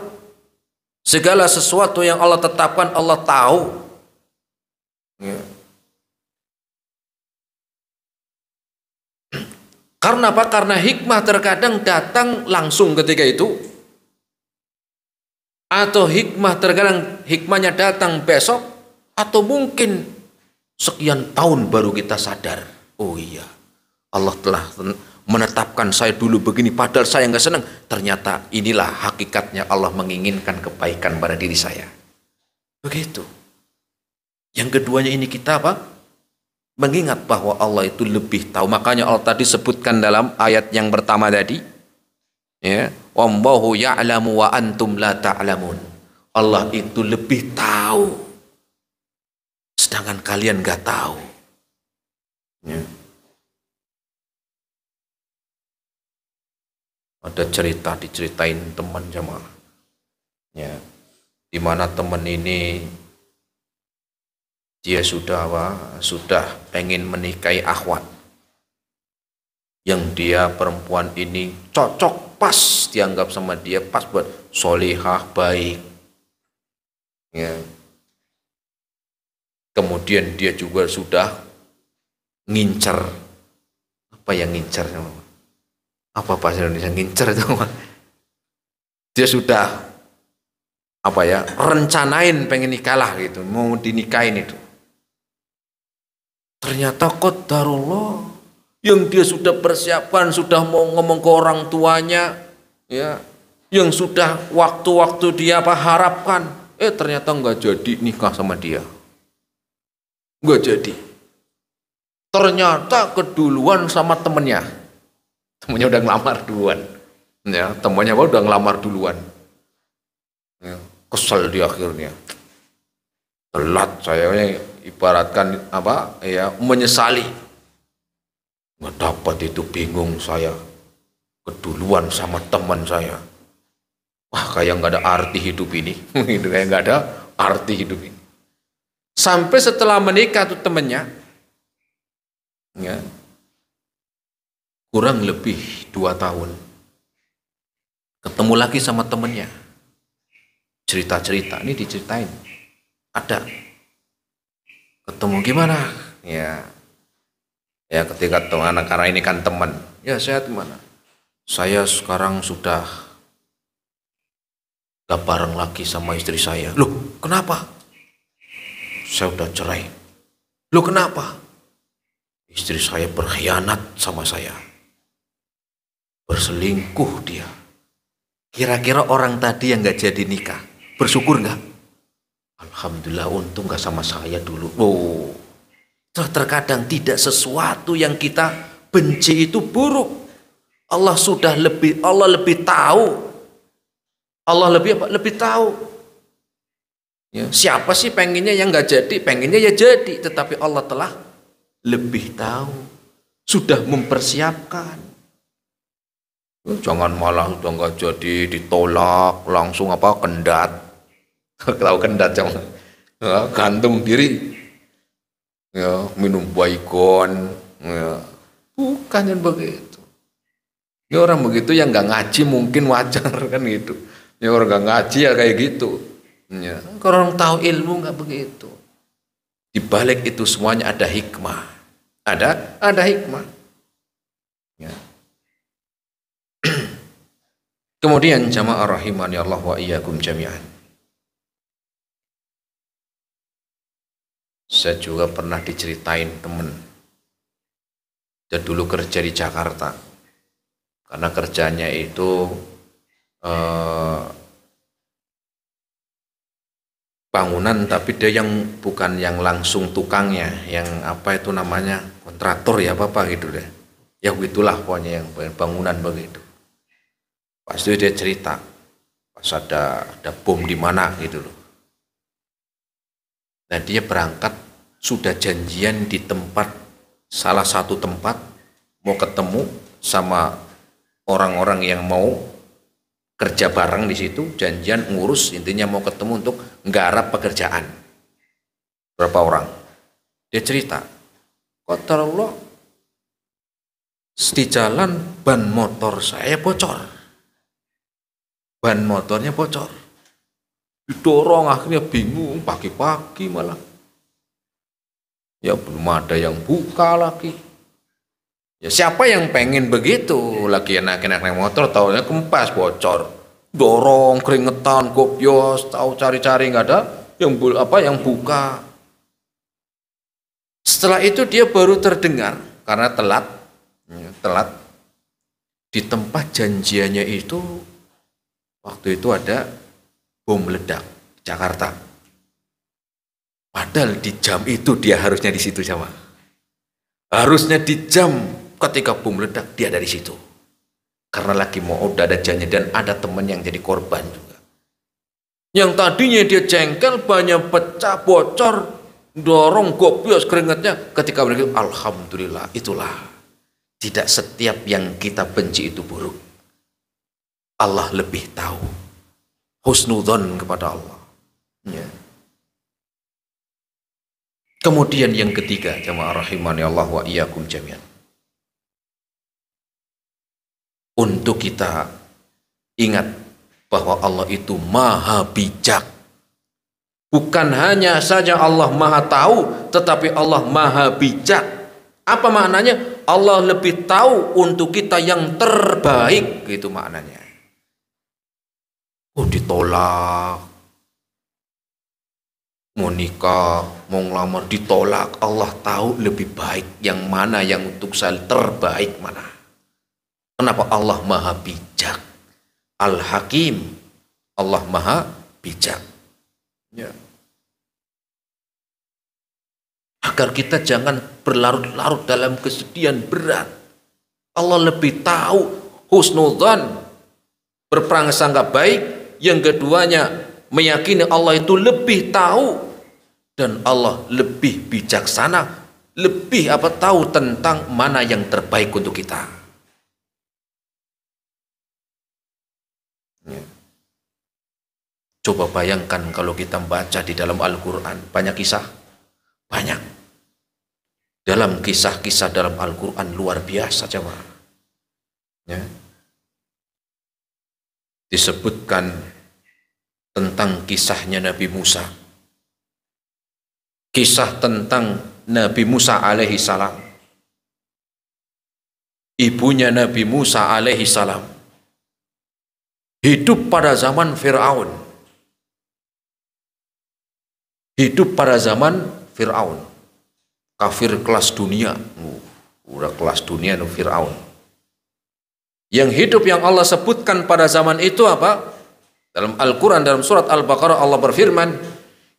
Speaker 1: Segala sesuatu yang Allah tetapkan Allah tahu. Ya. Karena apa? Karena hikmah terkadang datang langsung ketika itu, atau hikmah terkadang hikmahnya datang besok, atau mungkin sekian tahun baru kita sadar, oh iya Allah telah menetapkan saya dulu begini, padahal saya nggak senang. Ternyata inilah hakikatnya Allah menginginkan kebaikan pada diri saya. Begitu. Yang keduanya ini kita apa? Mengingat bahwa Allah itu lebih tahu. Makanya Allah tadi sebutkan dalam ayat yang pertama tadi, ya, wallahu ya'lamu wa antum la ta'lamun. Allah itu lebih tahu, sedangkan kalian nggak tahu. Ya. Ada cerita diceritain teman jamaah, ya, di mana teman ini dia sudah pengen menikahi akhwat, yang dia perempuan ini cocok, pas dianggap sama dia, pas buat solihah, baik. Ya. Kemudian dia juga sudah ngincer. Apa yang ngincer? Apa bahasa Indonesia ngincer itu? Dia sudah apa ya, rencanain pengen nikah lah gitu, mau dinikahin itu. Ternyata qadarullah, yang dia sudah persiapkan, sudah mau ngomong ke orang tuanya, ya, yang sudah waktu-waktu dia harapkan, ternyata nggak jadi nikah sama dia, nggak jadi. Ternyata keduluan sama temennya udah ngelamar duluan, ya, temennya udah ngelamar duluan, ya, kesel dia akhirnya, telat saya ibaratkan apa ya, menyesali. Nggak dapat itu, bingung saya, keduluan sama teman saya. Wah, kayak nggak ada arti hidup ini. Itu kayak nggak ada arti hidup ini. Sampai setelah menikah tuh temennya, ya, kurang lebih 2 tahun, ketemu lagi sama temennya, cerita-cerita, ini diceritain, ada ketemu gimana, ya ketika teman, karena ini kan teman, ya saya gimana, saya sekarang sudah gak bareng lagi sama istri saya. Loh kenapa? Saya udah cerai. Loh kenapa? Istri saya berkhianat sama saya, berselingkuh dia. Kira-kira orang tadi yang gak jadi nikah bersyukur gak? Alhamdulillah, untung gak sama saya dulu. Oh, terkadang tidak sesuatu yang kita benci itu buruk. Allah lebih tahu. Allah lebih tahu. Ya, siapa sih pengennya yang nggak jadi? Pengennya ya jadi, tetapi Allah telah lebih tahu, sudah mempersiapkan. Jangan malah sudah nggak jadi ditolak langsung kendat. Tahu kendat jangan, ya, gantung diri. Ya, minum baygon, ya, bukan yang begitu. Ya, orang begitu yang nggak ngaji mungkin wajar kan gitu. Ya, orang nggak ngaji ya kayak gitu. Ya, kalau orang tahu ilmu nggak begitu. Di balik itu semuanya ada hikmah, ada hikmah. Ya. Kemudian jamaah rahimani Allah wa iyyakum jami'an. Saya juga pernah diceritain temen, dia dulu kerja di Jakarta, karena kerjanya itu bangunan, tapi dia yang bukan yang langsung tukangnya, yang apa itu namanya, kontraktor ya apa gitu deh, ya begitulah pokoknya, yang bangunan begitu. Pasti dia cerita pas ada bom di mana gitu loh. Nah, dia berangkat sudah janjian di tempat, salah satu tempat, mau ketemu sama orang-orang yang mau kerja bareng di situ, janjian ngurus, intinya mau ketemu untuk nggarap pekerjaan. Berapa orang? Dia cerita, qadarullah, di jalan ban motor saya bocor. Ban motornya bocor. Didorong, akhirnya bingung, pagi-pagi malah. Ya belum ada yang buka lagi. Ya siapa yang pengen begitu? Lagi enak-enak naik motor, taunya kempas bocor. Dorong, keringetan, gobyos, tahu cari-cari nggak ada yang buka. Setelah itu dia baru terdengar, karena telat di tempat janjiannya itu. Waktu itu ada bom meledak di Jakarta. Padahal di jam itu dia harusnya di situ sama. Harusnya di jam ketika bom meledak dia ada di situ. Karena lagi mau udah ada janji, dan ada teman yang jadi korban juga. Yang tadinya dia jengkel, banyak pecah, bocor, dorong, gobios keringatnya. Ketika begitu, alhamdulillah, itulah. Tidak setiap yang kita benci itu buruk. Allah lebih tahu. Husnudzon kepada Allah. Ya. Kemudian yang ketiga, jamaah rahimani Allah wa iyyakum jami'an. untuk kita ingat bahwa Allah itu maha bijak. Bukan hanya saja Allah maha tahu, tetapi Allah maha bijak. Apa maknanya? Allah lebih tahu untuk kita yang terbaik, gitu maknanya. Oh, ditolak, mau nikah, mau ngelamar, ditolak. Allah tahu lebih baik yang mana, yang untuk saya terbaik mana. Kenapa? Allah maha bijak. Al-Hakim, Allah maha bijak. Ya. Agar kita jangan berlarut-larut dalam kesedihan berat. Allah lebih tahu, husnudzan, berprasangka baik. Yang keduanya, meyakini Allah itu lebih tahu, dan Allah lebih bijaksana, lebih tahu tentang mana yang terbaik untuk kita. Ya. Coba bayangkan kalau kita membaca di dalam Al-Quran, banyak kisah, banyak. Dalam kisah-kisah dalam Al-Quran luar biasa, jemaah. Ya. Disebutkan tentang kisahnya Nabi Musa. Kisah tentang Nabi Musa alaihi salam. Ibunya Nabi Musa alaihi salam hidup pada zaman Fir'aun. Hidup pada zaman Fir'aun. Kafir kelas dunia. Udah kelas dunia itu Fir'aun. Yang hidup yang Allah sebutkan pada zaman itu apa? Dalam Al-Quran, dalam surat Al-Baqarah Allah berfirman,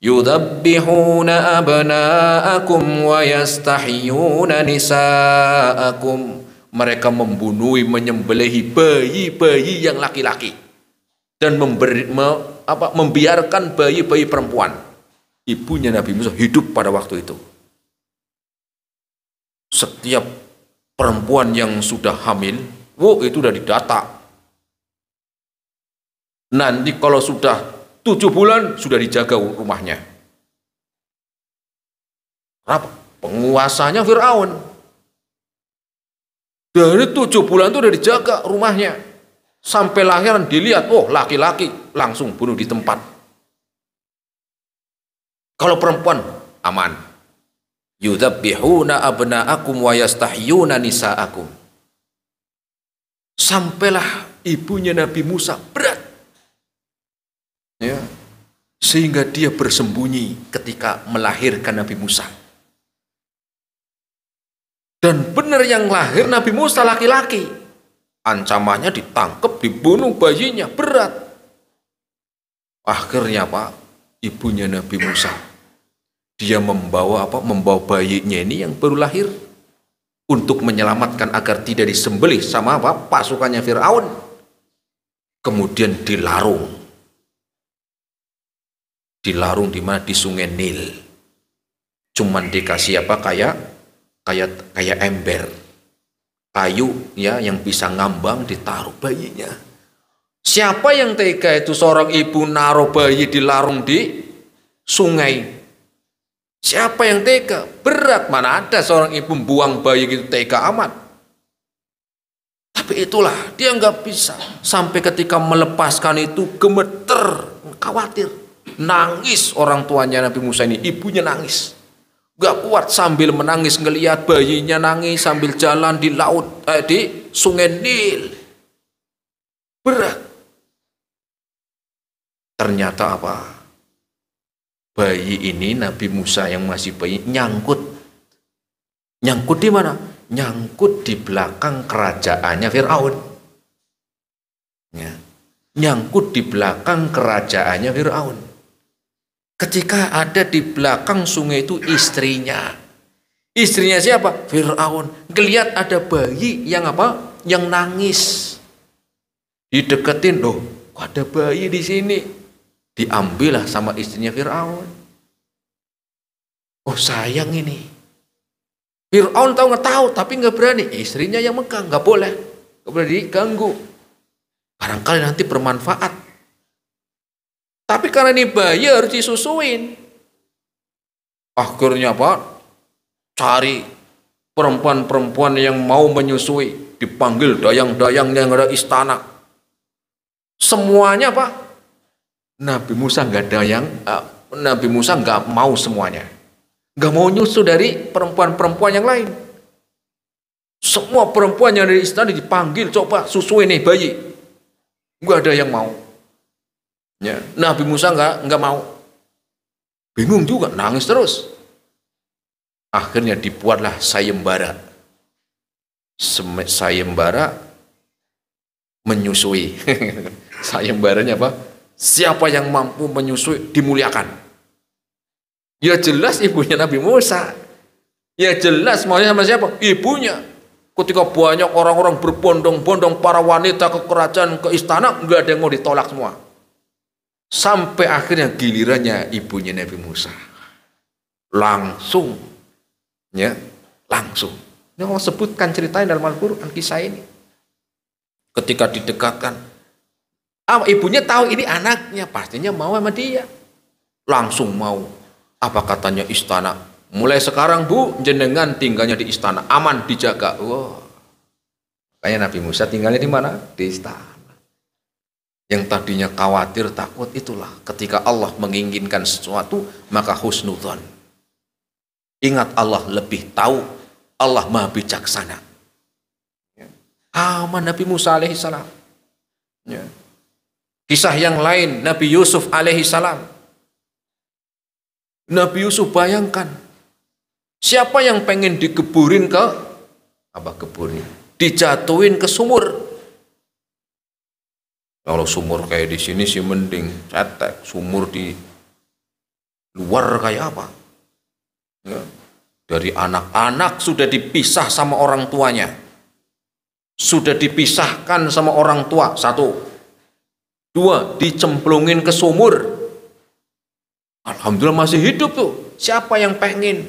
Speaker 1: yudabbihuna abna'akum wa yastahyuna nisa'akum. Mereka membunuhi, menyembelihi bayi-bayi yang laki-laki dan membiarkan bayi-bayi perempuan. Ibunya Nabi Musa hidup pada waktu itu. Setiap perempuan yang sudah hamil, itu sudah didata. Nanti kalau sudah 7 bulan sudah dijaga rumahnya. Kenapa? Penguasanya Fir'aun. Dari 7 bulan itu sudah dijaga rumahnya. Sampai lahiran dilihat, laki-laki, langsung bunuh di tempat. Kalau perempuan, aman. Yudabbihuna abna'akum wa yastahyuna nisa'akum. Sampailah ibunya Nabi Musa berat. Ya. Sehingga dia bersembunyi ketika melahirkan Nabi Musa. Dan benar yang lahir Nabi Musa laki-laki. Ancamannya ditangkap, dibunuh bayinya, berat. Akhirnya ibunya Nabi Musa, dia membawa bayinya ini yang baru lahir untuk menyelamatkan agar tidak disembelih sama pasukannya Fir'aun. Kemudian dilarung di mana? Di Sungai Nil. Cuman dikasih kayak ember kayu ya yang bisa ngambang, ditaruh bayinya. Siapa yang tega itu? Seorang ibu naruh bayi dilarung di sungai. Siapa yang tega? Berat. Mana ada seorang ibu buang bayi gitu tega amat. Tapi itulah, dia nggak bisa. Sampai ketika melepaskan itu gemeter, khawatir. Nangis orang tuanya Nabi Musa ini, ibunya nangis. Gak kuat sambil menangis ngelihat bayinya nangis sambil jalan di laut, di Sungai Nil. Berat. Ternyata bayi ini Nabi Musa yang masih bayi nyangkut. Nyangkut di mana? Nyangkut di belakang kerajaannya Fir'aun. Ya. Nyangkut di belakang kerajaannya Fir'aun. Ketika ada di belakang sungai itu istrinya. Istrinya siapa? Fir'aun. Ngelihat ada bayi yang yang nangis. Dideketin, loh, kok ada bayi di sini? Diambillah sama istrinya Fir'aun. Oh, sayang ini. Fir'aun tahu, tapi nggak berani. Istrinya yang megang, nggak boleh diganggu. Barangkali nanti bermanfaat. Tapi karena ini bayi harus disusuin. Akhirnya cari perempuan-perempuan yang mau menyusui. dipanggil dayang-dayangnya yang ada istana. Semuanya apa? Nabi Musa Nabi Musa nggak mau semuanya. Nggak mau nyusu dari perempuan-perempuan yang lain. Semua perempuan yang dari istana dipanggil, coba susui nih bayi. Nggak ada yang mau. Ya, Nabi Musa nggak mau. Bingung juga, nangis terus. Akhirnya dibuatlah sayembara. Sayembara menyusui. Sayembaranya apa? Siapa yang mampu menyusui dimuliakan. Ya jelas ibunya Nabi Musa. Ya jelas maunya sama siapa? Ibunya. Ketika banyak orang-orang berbondong-bondong, para wanita ke kerajaan, ke istana, nggak ada yang mau ditolak semua. Sampai akhirnya gilirannya ibunya Nabi Musa. Langsung. Ya, langsung. Ini Allah sebutkan ceritanya dalam Al-Quran, kisah ini. Ketika didekatkan, ibunya tahu ini anaknya, pastinya mau sama dia. Langsung mau. Apa katanya istana? Mulai sekarang Bu, jenengan tinggalnya di istana, aman dijaga. Wow. Kayak Nabi Musa tinggalnya di mana? Di istana. Yang tadinya khawatir, takut, itulah ketika Allah menginginkan sesuatu, maka husnudzon. Ingat Allah lebih tahu, Allah maha bijaksana. Aman Nabi Musa alaihissalam. Ya. Kisah yang lain, Nabi Yusuf alaihissalam. Nabi Yusuf bayangkan, siapa yang pengen dikeburin ke dijatuhin ke sumur. Kalau sumur kayak di sini sih mending, cetek. Sumur di luar kayak apa? Ya. Dari anak-anak sudah dipisah sama orang tuanya. Sudah dipisahkan sama orang tua. 1. 2, dicemplungin ke sumur. Alhamdulillah masih hidup tuh. Siapa yang pengen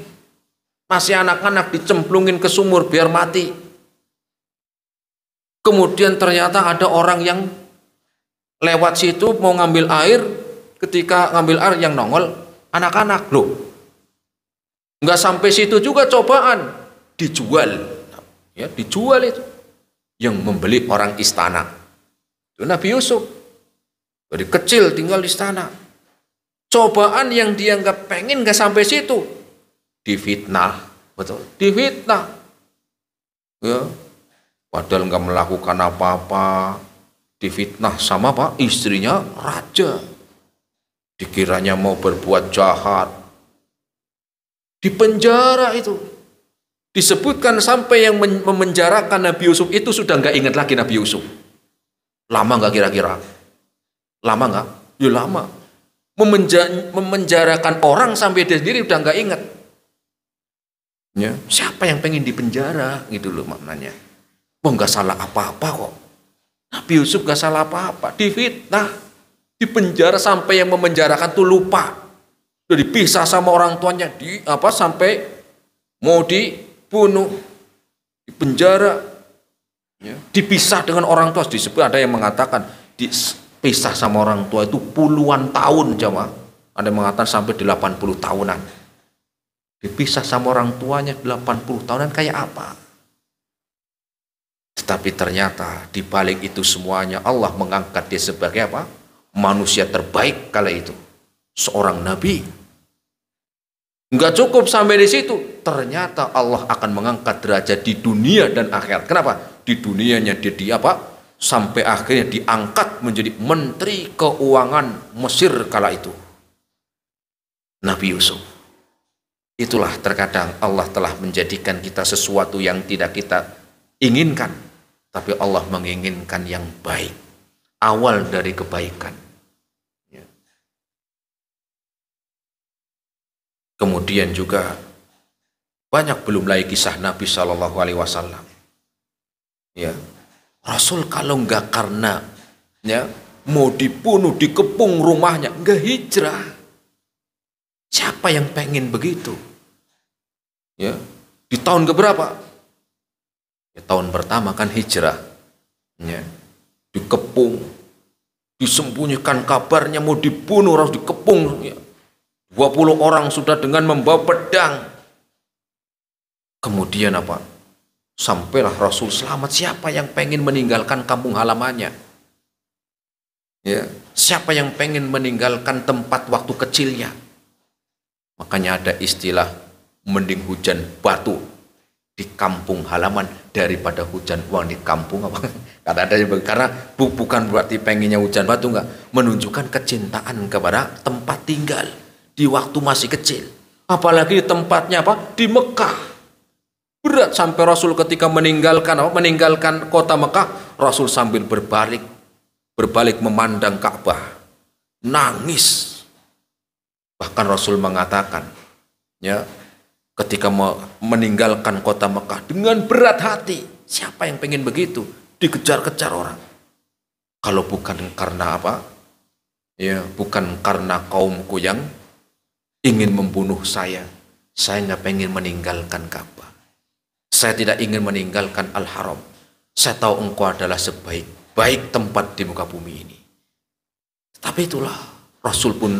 Speaker 1: masih anak-anak dicemplungin ke sumur biar mati? Kemudian ternyata ada orang yang lewat situ mau ngambil air, ketika ngambil air yang nongol anak-anak. Loh, nggak sampai situ juga cobaan, dijual. Ya, dijual itu. Yang membeli orang istana. Itu Nabi Yusuf. Dari kecil tinggal di istana. Cobaan yang dianggap pengen nggak sampai situ. Difitnah. Betul, difitnah. Ya. Padahal nggak melakukan apa-apa. Difitnah sama Pak istrinya raja. Dikiranya mau berbuat jahat. Dipenjara itu. Disebutkan sampai yang memenjarakan Nabi Yusuf itu sudah nggak ingat lagi Nabi Yusuf. Lama nggak kira-kira? Lama nggak? Ya lama. Memenjarakan orang sampai dia sendiri udah nggak ingat. Ya. Siapa yang pengen dipenjara? Gitu loh maknanya. Oh nggak salah apa-apa kok. Nabi Yusuf gak salah apa-apa, difitnah, dipenjara sampai yang memenjarakan tuh lupa, udah dipisah sama orang tuanya, sampai mau dibunuh, dipenjara, ya. Dipisah dengan orang tua. Disebut ada yang mengatakan dipisah sama orang tua itu puluhan tahun jamaah, ada yang mengatakan sampai 80 tahunan. Dipisah sama orang tuanya 80 tahunan kayak apa? Tetapi ternyata di balik itu semuanya Allah mengangkat dia sebagai apa? Manusia terbaik kala itu. Seorang nabi. Enggak cukup sampai di situ. Ternyata Allah akan mengangkat derajat di dunia dan akhirat. Kenapa? Di dunianya dia apa? Sampai akhirnya diangkat menjadi menteri keuangan Mesir kala itu. Nabi Yusuf. Itulah terkadang Allah telah menjadikan kita sesuatu yang tidak kita inginkan. Tapi Allah menginginkan yang baik. Awal dari kebaikan. Ya. Kemudian juga banyak belum lagi kisah Nabi SAW. Ya. Rasul kalau enggak karena ya, mau dibunuh, dikepung rumahnya, enggak hijrah. Siapa yang pengen begitu? Ya. Di tahun keberapa? Ya, tahun pertama kan hijrah, ya. Dikepung, disembunyikan kabarnya mau dibunuh, harus dikepung. Ya. 20 orang sudah dengan membawa pedang. Kemudian apa? Sampailah Rasul selamat. Siapa yang pengen meninggalkan kampung halamannya? Ya, siapa yang pengen meninggalkan tempat waktu kecilnya? Makanya ada istilah mending hujan batu di kampung halaman daripada hujan uang di kampung apa? Karena bukan berarti pengennya hujan batu, enggak, menunjukkan kecintaan kepada tempat tinggal di waktu masih kecil. Apalagi tempatnya apa? Di Mekah. Berat sampai Rasul ketika meninggalkan kota Mekah, Rasul sambil berbalik memandang Ka'bah, nangis. Bahkan Rasul mengatakan, ya, ketika meninggalkan kota Mekah dengan berat hati. Siapa yang pengen begitu? Dikejar-kejar orang. Kalau bukan karena apa? Ya, bukan karena kaumku yang ingin membunuh saya nggak pengen meninggalkan Ka'bah. Saya tidak ingin meninggalkan Al-Haram. Saya tahu engkau adalah sebaik-baik tempat di muka bumi ini. Tapi itulah Rasul pun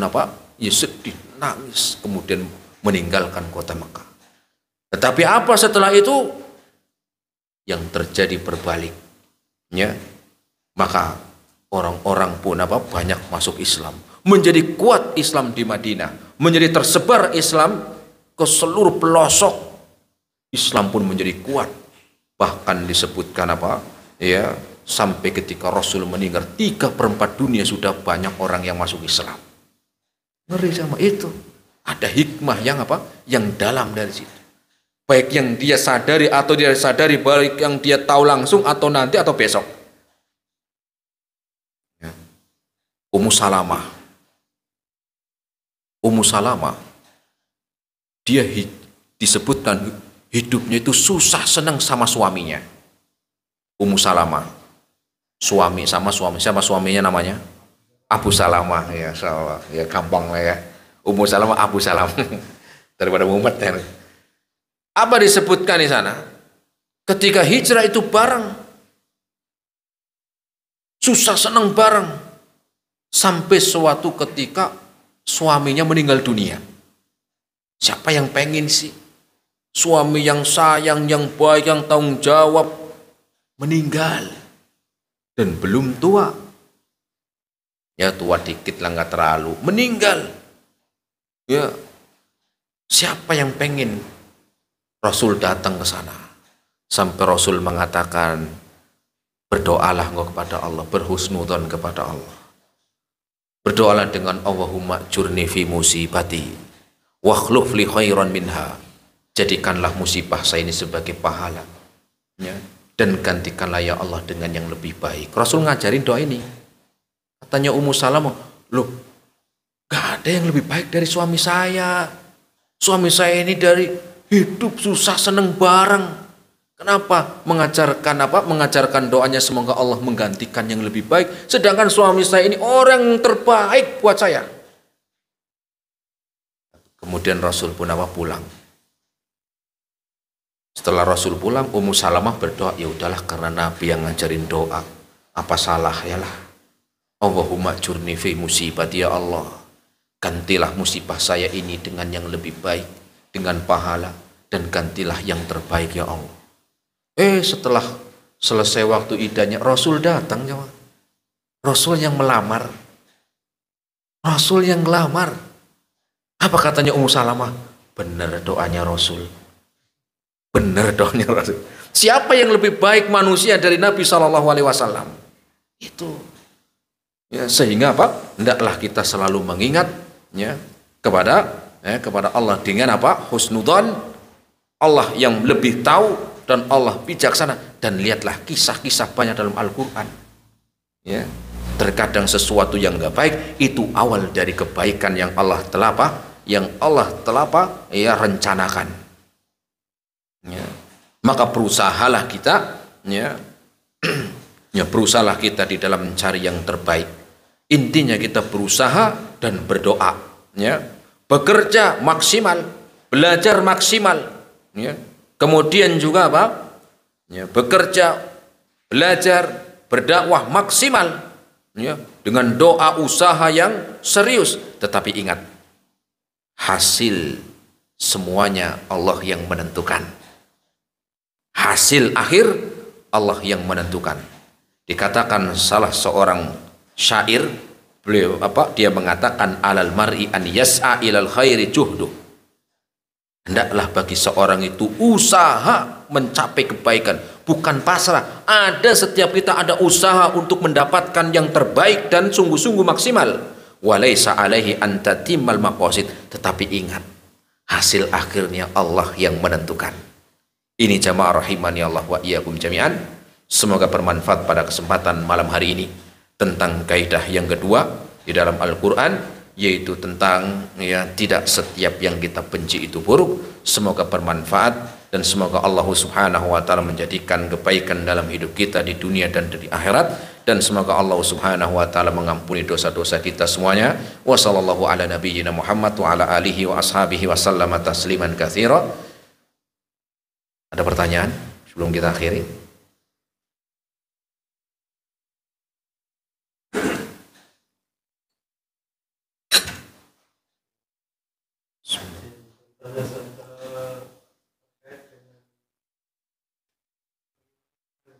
Speaker 1: ya sedih, nangis, kemudian meninggalkan kota Mekah. Tetapi apa setelah itu? Yang terjadi berbalik. Ya, maka orang-orang pun banyak masuk Islam. Menjadi kuat Islam di Madinah. Menjadi tersebar Islam ke seluruh pelosok. Islam pun menjadi kuat. Bahkan disebutkan ya, sampai ketika Rasul meninggal 3/4 dunia sudah banyak orang yang masuk Islam. Ngeri sama itu. Ada hikmah yang dalam dari situ. Baik yang dia sadari atau dia sadari, baik yang dia tahu langsung atau nanti atau besok. Ya. Ummu Salamah, dia disebutkan hidupnya itu susah senang sama suaminya. Ummu Salamah, sama suaminya namanya Abu Salamah, ya, ya gampang lah ya. Ummu Salamah, Abu Salamah daripada Muhammad. Apa disebutkan di sana? Ketika hijrah itu bareng, susah senang bareng, sampai suatu ketika suaminya meninggal dunia. Siapa yang pengen sih suami yang sayang, yang baik, yang tanggung jawab meninggal dan belum tua? Ya tua dikit lah, nggak terlalu, meninggal. Ya, siapa yang pengen? Rasul datang ke sana sampai Rasul mengatakan, berdoalah engkau kepada Allah, berhusnudzon kepada Allah. Berdoalah dengan Allahumma jurni fi musibati wa khluf li khairan minha. Jadikanlah musibah saya ini sebagai pahala, ya, dan gantikanlah ya Allah dengan yang lebih baik. Rasul ngajarin doa ini. Katanya Ummu Salamah, loh, gak ada yang lebih baik dari suami saya. Suami saya ini dari hidup susah seneng bareng. Kenapa? Mengajarkan doanya semoga Allah menggantikan yang lebih baik. Sedangkan suami saya ini orang terbaik buat saya. Kemudian Rasul pun pulang. Setelah Rasul pulang, Ummu Salamah berdoa, ya udahlah karena Nabi yang ngajarin doa, apa salah ya lah. Allahumma jurni fi musibati, ya Allah, gantilah musibah saya ini dengan yang lebih baik, dengan pahala, dan gantilah yang terbaik ya Allah. Setelah selesai waktu idahnya, Rasul datang, jawab. Rasul yang melamar. Rasul yang ngelamar. Apa katanya Ummu Salamah? Benar doanya Rasul. Benar doanya Rasul. Siapa yang lebih baik manusia dari Nabi SAW? Itu. Ya, sehingga hendaklah kita selalu mengingat, ya, kepada Allah dengan husnudzon. Allah yang lebih tahu dan Allah bijaksana. Dan lihatlah kisah-kisah banyak dalam Al-Quran. Ya, terkadang sesuatu yang nggak baik itu awal dari kebaikan yang Allah telah ya rencanakan. Ya. Maka berusahalah kita, ya, ya berusahalah kita di dalam mencari yang terbaik. Intinya kita berusaha dan berdoa, ya, bekerja maksimal, belajar maksimal, ya. Kemudian juga ya, bekerja, belajar, berdakwah maksimal, ya, dengan doa usaha yang serius. Tetapi ingat, hasil semuanya Allah yang menentukan. Hasil akhir Allah yang menentukan. Dikatakan salah seorang syair, dia mengatakan alal mar'i an yas'a ilal khairi juhdu. Hendaklah bagi seorang itu usaha mencapai kebaikan, bukan pasrah. Setiap kita ada usaha untuk mendapatkan yang terbaik dan sungguh-sungguh maksimal. Walaysa alaihi an tatimmal maqasid. Tetapi ingat, hasil akhirnya Allah yang menentukan. Ini jamaah rahimani Allah wa iyyakum jami'an. Semoga bermanfaat pada kesempatan malam hari ini tentang kaidah yang kedua di dalam Al-Qur'an, yaitu tentang tidak setiap yang kita benci itu buruk. Semoga bermanfaat dan semoga Allah Subhanahu wa taala menjadikan kebaikan dalam hidup kita di dunia dan di akhirat, dan semoga Allah Subhanahu wa taala mengampuni dosa-dosa kita semuanya. Wa sallallahu ala nabiyyina Muhammad wa ala alihi wa ashabihi wa sallama tasliman katsira. Ada pertanyaan sebelum kita akhiri?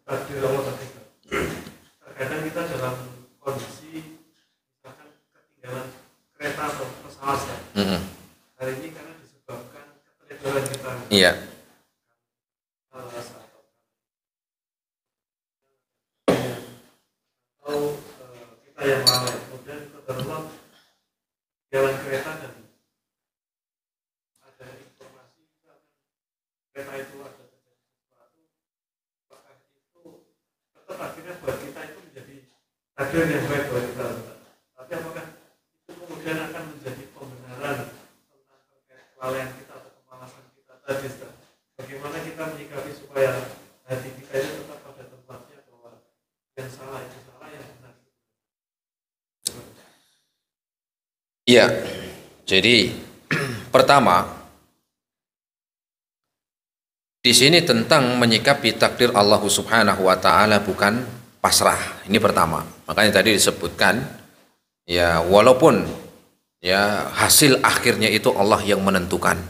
Speaker 2: Takdir Allah tadi, terkadang kita dalam kondisi misalkan ketinggalan kereta atau pesawat, hari ini karena disebabkan keteledoran kita, atau kita yang lalai, kemudian kita dalam jalan kereta dan ada informasi misalkan kereta itu ada sesuatu, apakah itu tetap akhirnya buat kita itu menjadi takdir yang baik buat kita, tapi apakah itu kemudian akan menjadi pembenaran tentang terkait kelalaian kita atau kemalasan kita tadi? Bagaimana kita menyikapi supaya hati kita itu tetap pada tempatnya, bahwa yang salah itu salah, yang benar itu benar.
Speaker 1: Iya, jadi pertama di sini tentang menyikapi takdir Allah Subhanahu wa taala, bukan pasrah. Ini pertama. Makanya tadi disebutkan walaupun hasil akhirnya itu Allah yang menentukan.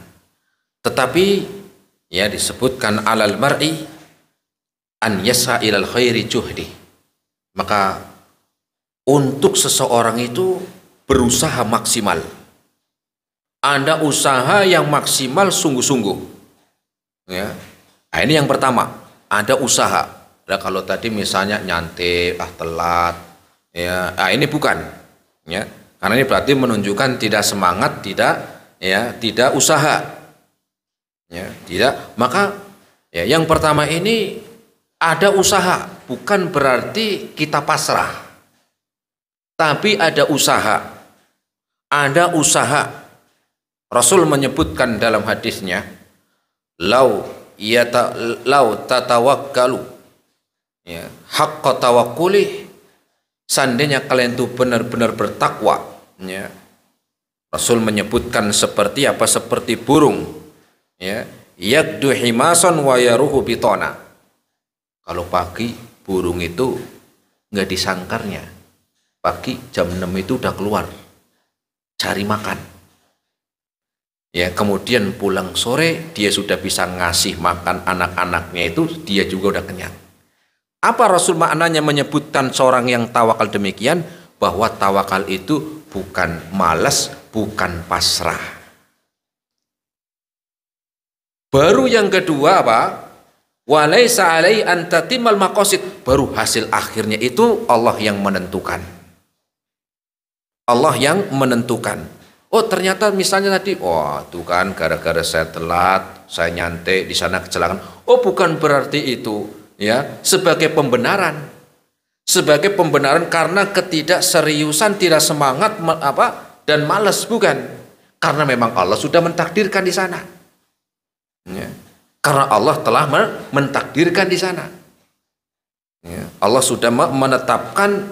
Speaker 1: Tetapi disebutkan alal mar'i an yas'a ilal khairi juhdi. Maka untuk seseorang itu berusaha maksimal. Ada usaha yang maksimal sungguh-sungguh. Nah, ini yang pertama, ada usaha. Nah, kalau tadi misalnya nyantai, telat, ini bukan. Karena ini berarti menunjukkan tidak semangat, tidak usaha. Tidak. Maka yang pertama ini ada usaha, bukan berarti kita pasrah, tapi ada usaha. Ada usaha. Rasul menyebutkan dalam hadisnya, lau tatawakkalu haqqa tawakkuli, seandainya kalian itu benar-benar bertakwa. Rasul menyebutkan seperti apa? Seperti burung. Yakdu himason wa yaruhu bitona. Kalau pagi burung itu nggak disangkarnya, pagi jam 6 itu udah keluar cari makan. Kemudian pulang sore dia sudah bisa ngasih makan anak-anaknya, itu dia juga udah kenyang. Apa Rasul maknanya menyebutkan seorang yang tawakal demikian? Bahwa tawakal itu bukan malas, bukan pasrah. Baru yang kedua apa? Walaysa alai an tatimal maqasid. Baru hasil akhirnya itu Allah yang menentukan. Allah yang menentukan. Oh, ternyata misalnya tadi, tuh kan gara-gara saya telat, saya nyantai di sana kecelakaan. Oh, bukan berarti itu sebagai pembenaran. Sebagai pembenaran karena ketidakseriusan, tidak semangat dan malas, bukan. Karena memang Allah sudah mentakdirkan di sana. Karena Allah telah mentakdirkan di sana. Allah sudah menetapkan,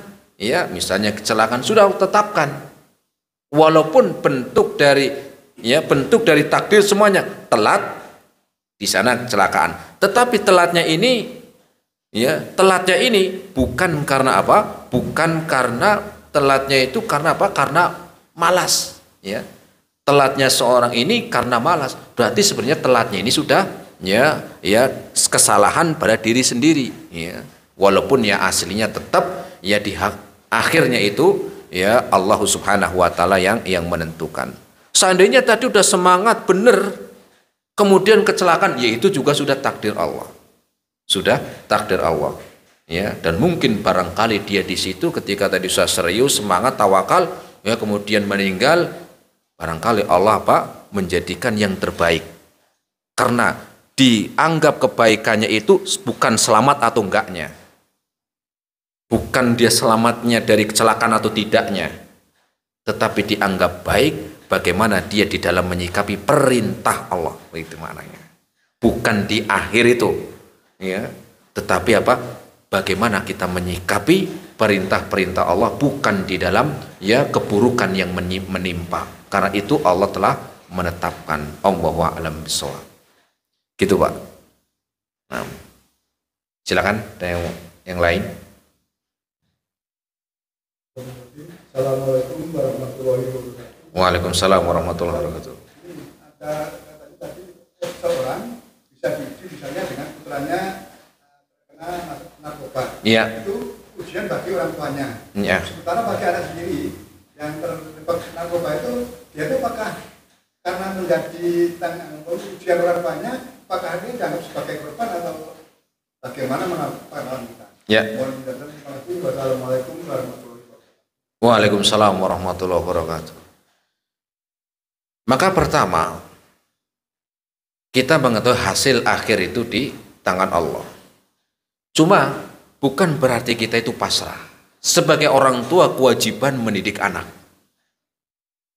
Speaker 1: misalnya kecelakaan sudah tetapkan. Walaupun bentuk dari takdir semuanya telat, di sana kecelakaan. Tetapi telatnya ini bukan karena apa? Bukan karena telatnya itu karena apa? Karena malas. Telatnya seorang ini karena malas. Berarti sebenarnya telatnya ini sudah ya kesalahan pada diri sendiri, ya. Walaupun ya aslinya tetap ya di akhirnya itu ya Allah Subhanahu wa taala yang menentukan. Seandainya tadi udah semangat bener, kemudian kecelakaan, ya itu juga sudah takdir Allah. Sudah takdir Allah. Ya, dan mungkin barangkali dia di situ ketika tadi sudah serius, semangat, tawakal, ya kemudian meninggal, barangkali Allah menjadikan yang terbaik. Karena dianggap kebaikannya itu bukan selamat atau enggaknya. Bukan dia selamatnya dari kecelakaan atau tidaknya, tetapi dianggap baik bagaimana dia di dalam menyikapi perintah Allah, itu maknanya. Bukan di akhir itu, ya, tetapi bagaimana kita menyikapi perintah-perintah Allah, bukan di dalam ya keburukan yang menimpa. Karena itu Allah telah menetapkan. Allahu a'lam bishawab. Gitu Pak. Nah, silakan ada yang lain.
Speaker 3: Assalamualaikum warahmatullahi wabarakatuh.
Speaker 1: Waalaikumsalam warahmatullahi wabarakatuh.
Speaker 3: Ada tadi seorang bisa diuji misalnya dengan putranya terkena narkoba.
Speaker 1: Iya.
Speaker 3: Itu ujian bagi orang tuanya.
Speaker 1: Iya.
Speaker 3: Sementara bagi anak sendiri yang terlibat narkoba itu, dia itu apakah karena menjadi ujian orang tuanya, apakah ini dianggap sebagai korban atau bagaimana menanggapi kita?
Speaker 1: Ya.
Speaker 3: Wassalamualaikum warahmatullahi wabarakatuh.
Speaker 1: Waalaikumsalam warahmatullahi wabarakatuh. Maka pertama, kita mengetahui hasil akhir itu di tangan Allah. Cuma bukan berarti kita itu pasrah. Sebagai orang tua kewajiban mendidik anak.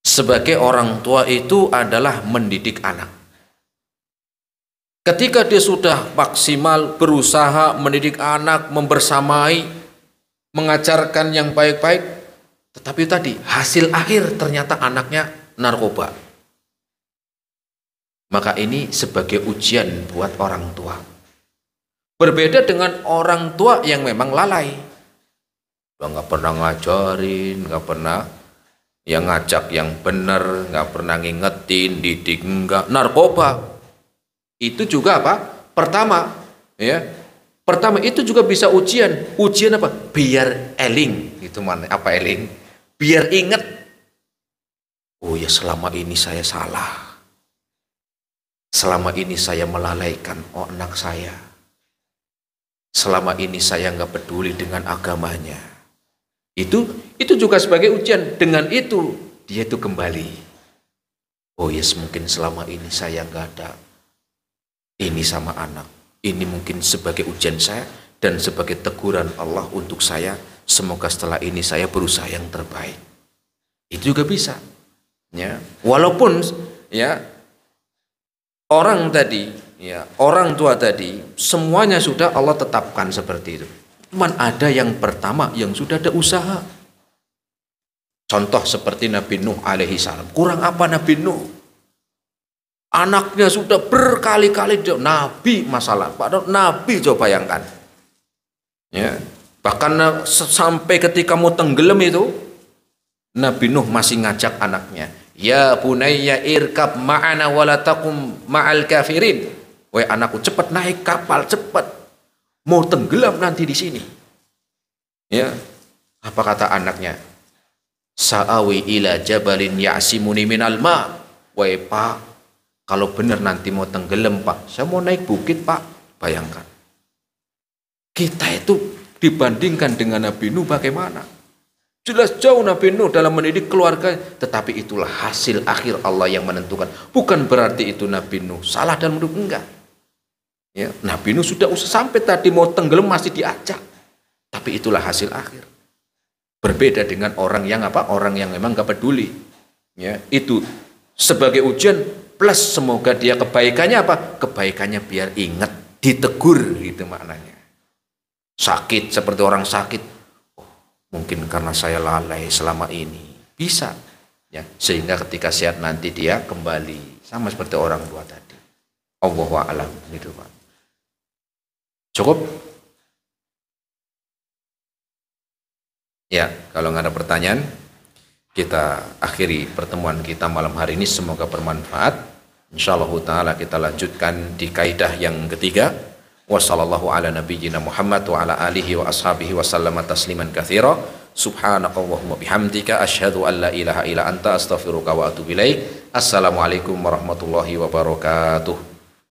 Speaker 1: Sebagai orang tua itu adalah mendidik anak. Ketika dia sudah maksimal berusaha mendidik anak, membersamai, mengajarkan yang baik-baik, tetapi tadi hasil akhir ternyata anaknya narkoba. Maka ini sebagai ujian buat orang tua. Berbeda dengan orang tua yang memang lalai. Nggak pernah ngajarin, nggak pernah yang ngajak yang benar, nggak pernah ngingetin, didik enggak, narkoba. Itu juga Pertama, ya. Pertama itu juga bisa ujian. Ujian apa? Biar eling. Itu mana? Apa eling? Biar ingat. Oh ya, selama ini saya salah. Selama ini saya melalaikan anak saya. Selama ini saya nggak peduli dengan agamanya. Itu juga sebagai ujian. Dengan itu dia itu kembali. Oh yes, mungkin selama ini saya nggak ada ini sama anak. Ini mungkin sebagai ujian saya dan sebagai teguran Allah untuk saya. Semoga setelah ini saya berusaha yang terbaik. Itu juga bisa. Ya, walaupun ya orang tadi, ya orang tua tadi, semuanya sudah Allah tetapkan seperti itu. Cuman ada yang pertama yang sudah ada usaha. Contoh seperti Nabi Nuh alaihi salam. Kurang apa Nabi Nuh? Anaknya sudah berkali-kali Nabi masalah. Padahal Nabi coba bayangkan. Ya, bahkan sampai ketika mau tenggelam itu Nabi Nuh masih ngajak anaknya. Ya bunayya irkab ma'ana walatakum ma'al kafirin. Wahai anakku, cepat naik kapal, cepat. Mau tenggelam nanti di sini. Ya. Apa kata anaknya? Sa'awi ila jabalin ya'simuni minal ma'. Wahai Pak, kalau benar nanti mau tenggelam Pak, saya mau naik bukit Pak. Bayangkan. Kita itu dibandingkan dengan Nabi Nuh bagaimana? Jelas jauh Nabi Nuh dalam mendidik keluarga, tetapi itulah hasil akhir Allah yang menentukan. Bukan berarti itu Nabi Nuh salah dan mendukung, enggak. Ya, Nabi Nuh sudah usah sampai tadi mau tenggelam masih diajak. Tapi itulah hasil akhir. Berbeda dengan orang yang Orang yang memang enggak peduli. Ya, itu sebagai ujian plus semoga dia kebaikannya Kebaikannya biar ingat, ditegur gitu maknanya. Sakit seperti orang sakit. Mungkin karena saya lalai selama ini. Bisa. Ya, sehingga ketika sehat nanti dia kembali. Sama seperti orang tua tadi. Allahu a'lam. Gitu Pak. Cukup? Ya, kalau nggak ada pertanyaan, kita akhiri pertemuan kita malam hari ini. Semoga bermanfaat. Insyaallah taala kita lanjutkan di kaidah yang ketiga. Wassallallahu ala nabiyyina Muhammad wa ala alihi wa ashabihi wa sallama tasliman katsira. Subhanakallahumma bihamdika asyhadu an la ilaha illa anta astaghfiruka wa atubu ilaik. Assalamualaikum warahmatullahi wabarakatuh.